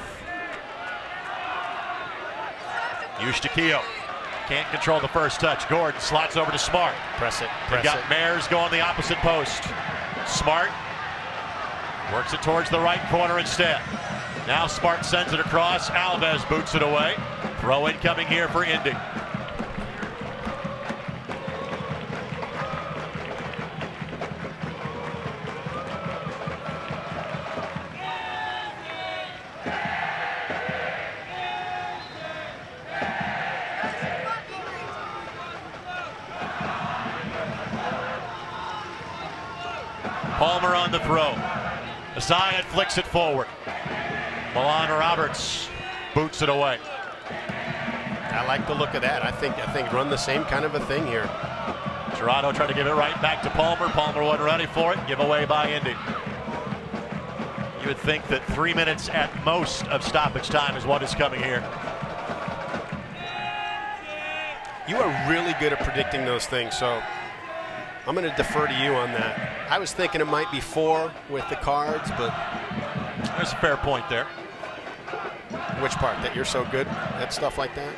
Eustaquio can't control the first touch. Gordon slots over to Smart. Press it, They've press got it. Mayers going the opposite post. Smart works it towards the right corner instead. Now Smart sends it across. Alves boots it away. Throw in coming here for Indy. Palmer on the throw. Zayed flicks it forward. Milan Roberts boots it away. I like the look of that. I think run the same kind of a thing here. Toronto tried to give it right back to Palmer. Palmer wasn't ready for it. Give away by Indy. You would think that 3 minutes at most of stoppage time is what is coming here. You are really good at predicting those things, so I'm going to defer to you on that. I was thinking it might be 4 with the Cards, but there's a fair point there. Which part? That you're so good at stuff like that?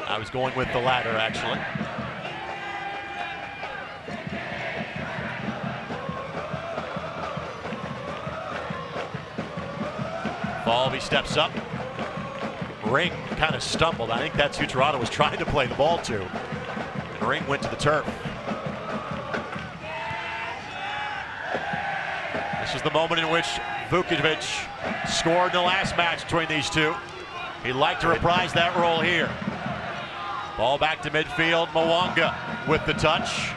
I was going with the latter, actually. Falvey steps up. Ring kind of stumbled. I think that's who Toronto was trying to play the ball to. And Ring went to the turf. This is the moment in which Vukovic scored in the last match between these two. He'd like to reprise that role here. Ball back to midfield. Mwanga with the touch.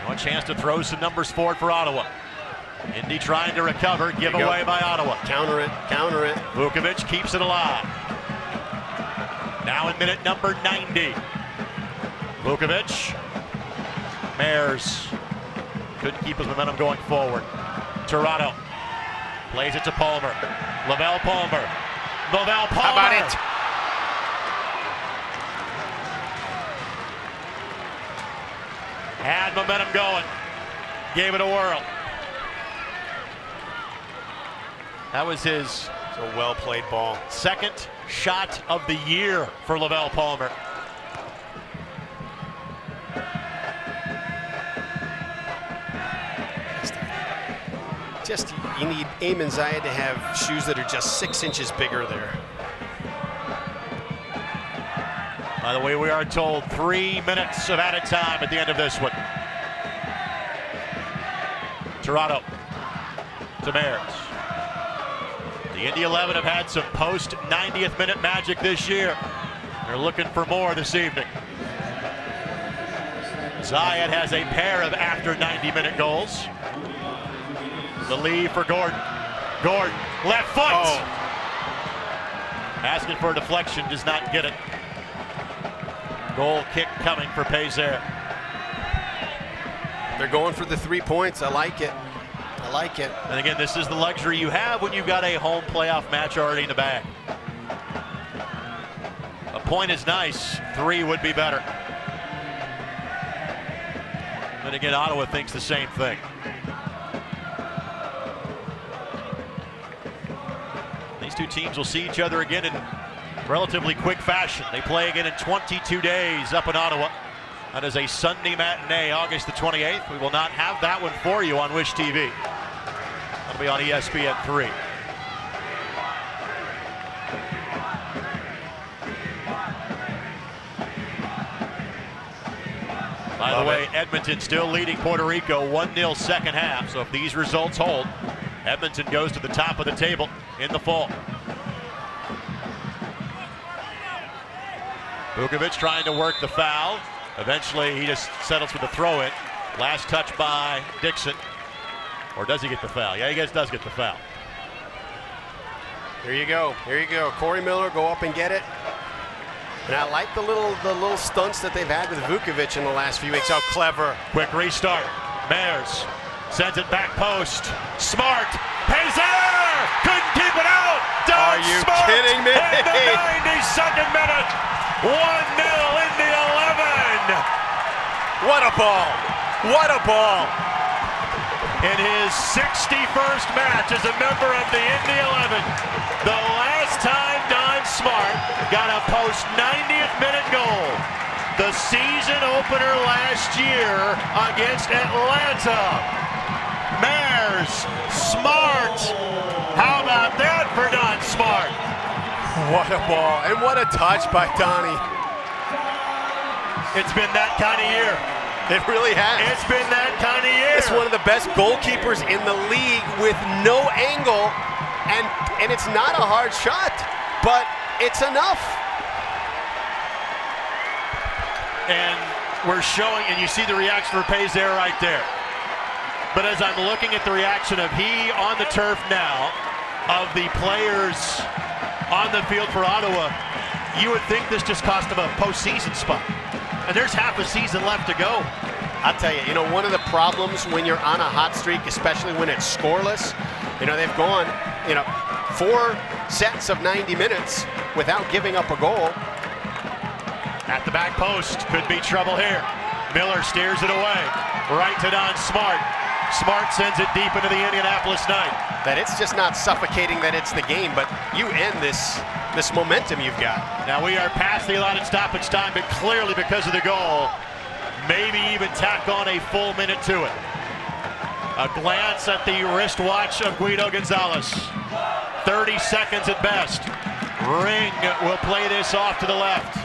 No chance to throw some numbers forward for Ottawa. Indy trying to recover. Give away by Ottawa. Counter it. Counter it. Vukovic keeps it alive. Now in minute number 90. Vukovic. Mares couldn't keep his momentum going forward. Toronto plays it to Palmer. Lavelle Palmer. Lavelle Palmer. How about it? Had momentum going. Gave it a whirl. That was his It's a well-played ball. second shot of the year for Lavelle Palmer. Just, you need Eamon Zayed to have shoes that are just 6 inches bigger there. By the way, we are told 3 minutes of added time at the end of this one. Toronto to Mares. The Indy 11 have had some post 90th minute magic this year. They're looking for more this evening. Zayed has a pair of after 90-minute goals. The lead for Gordon. Gordon, left foot. Oh. Asking for a deflection, does not get it. Goal kick coming for Pazer. They're going for the 3 points. I like it. I like it. And again, this is the luxury you have when you've got a home playoff match already in the bag. A point is nice. 3 would be better. But again, Ottawa thinks the same thing. These two teams will see each other again in relatively quick fashion. They play again in 22 days up in Ottawa. That is a Sunday matinee, August the 28th. We will not have that one for you on Wish TV. That'll be on ESPN 3. By the way, Edmonton still leading Puerto Rico 1-0 second half. So if these results hold, Edmonton goes to the top of the table in the fall. Vukovic trying to work the foul. Eventually he just settles for the throw-in. Last touch by Dixon. Or does he get the foul? Yeah, he does get the foul. Here you go. Here you go. Corey Miller, go up and get it. And I like the little stunts that they've had with Vukovic in the last few weeks. How clever. Quick restart. Mares sends it back post. Smart. Pazer! Couldn't keep it out. Are you Smart kidding me? In the 92nd minute. 1-0 in the 11. What a ball. What a ball. In his 61st match as a member of the Indy 11, the last time Don Smart got a post 90th minute goal. The season opener last year against Atlanta. Mares, Smart. How about that for Don Smart? What a ball. And what a touch by Donnie. It's been that kind of year. It really has. It's been that kind of year. It's one of the best goalkeepers in the league with no angle, and it's not a hard shot, but it's enough. And we're showing, and you see the reaction for Pays there right there. But as I'm looking at the reaction of he on the turf now, of the players on the field for Ottawa, you would think this just cost him a postseason spot. And there's half a season left to go. I'll tell you, one of the problems when you're on a hot streak, especially when it's scoreless, they've gone, 4 sets of 90 minutes without giving up a goal. At the back post, could be trouble here. Miller steers it away, right to Don Smart. Smart sends it deep into the Indianapolis night. That it's just not suffocating that it's the game, but you end this momentum you've got. Now we are past the allotted stoppage time, but clearly because of the goal, maybe even tack on a full minute to it. A glance at the wristwatch of Guido Gonzalez. 30 seconds at best. Ring will play this off to the left.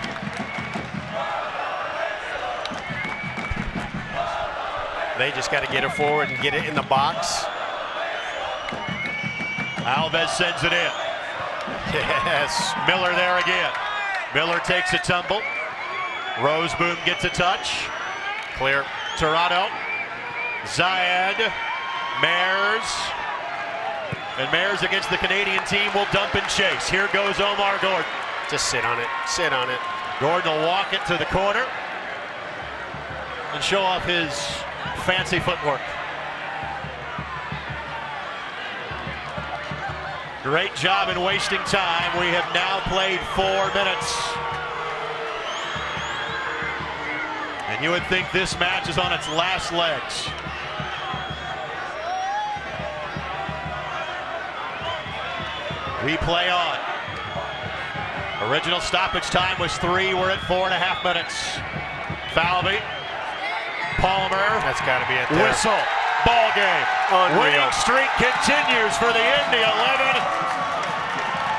They just got to get it forward and get it in the box. Alves sends it in. Yes. Miller there again. Miller takes a tumble. Roseboom gets a touch. Clear. Toronto. Zayed. Mares. And Mares against the Canadian team will dump and chase. Here goes Omar Gordon. Just sit on it. Sit on it. Gordon will walk it to the corner and show off his fancy footwork. Great job in wasting time. We have now played 4 minutes. And you would think this match is on its last legs. We play on. Original stoppage time was 3. We're at 4.5 minutes. Falvey. Palmer. That's got to be it there. Whistle. Ball game. Unreal. Winning streak continues for the Indy 11.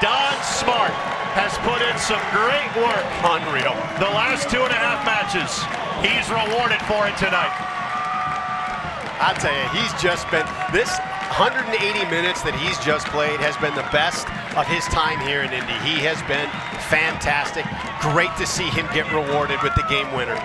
Don Smart has put in some great work. Unreal. The last 2.5 matches, he's rewarded for it tonight. I'll tell you, he's just been, this 180 minutes that he's just played has been the best of his time here in Indy. He has been fantastic. Great to see him get rewarded with the game winner.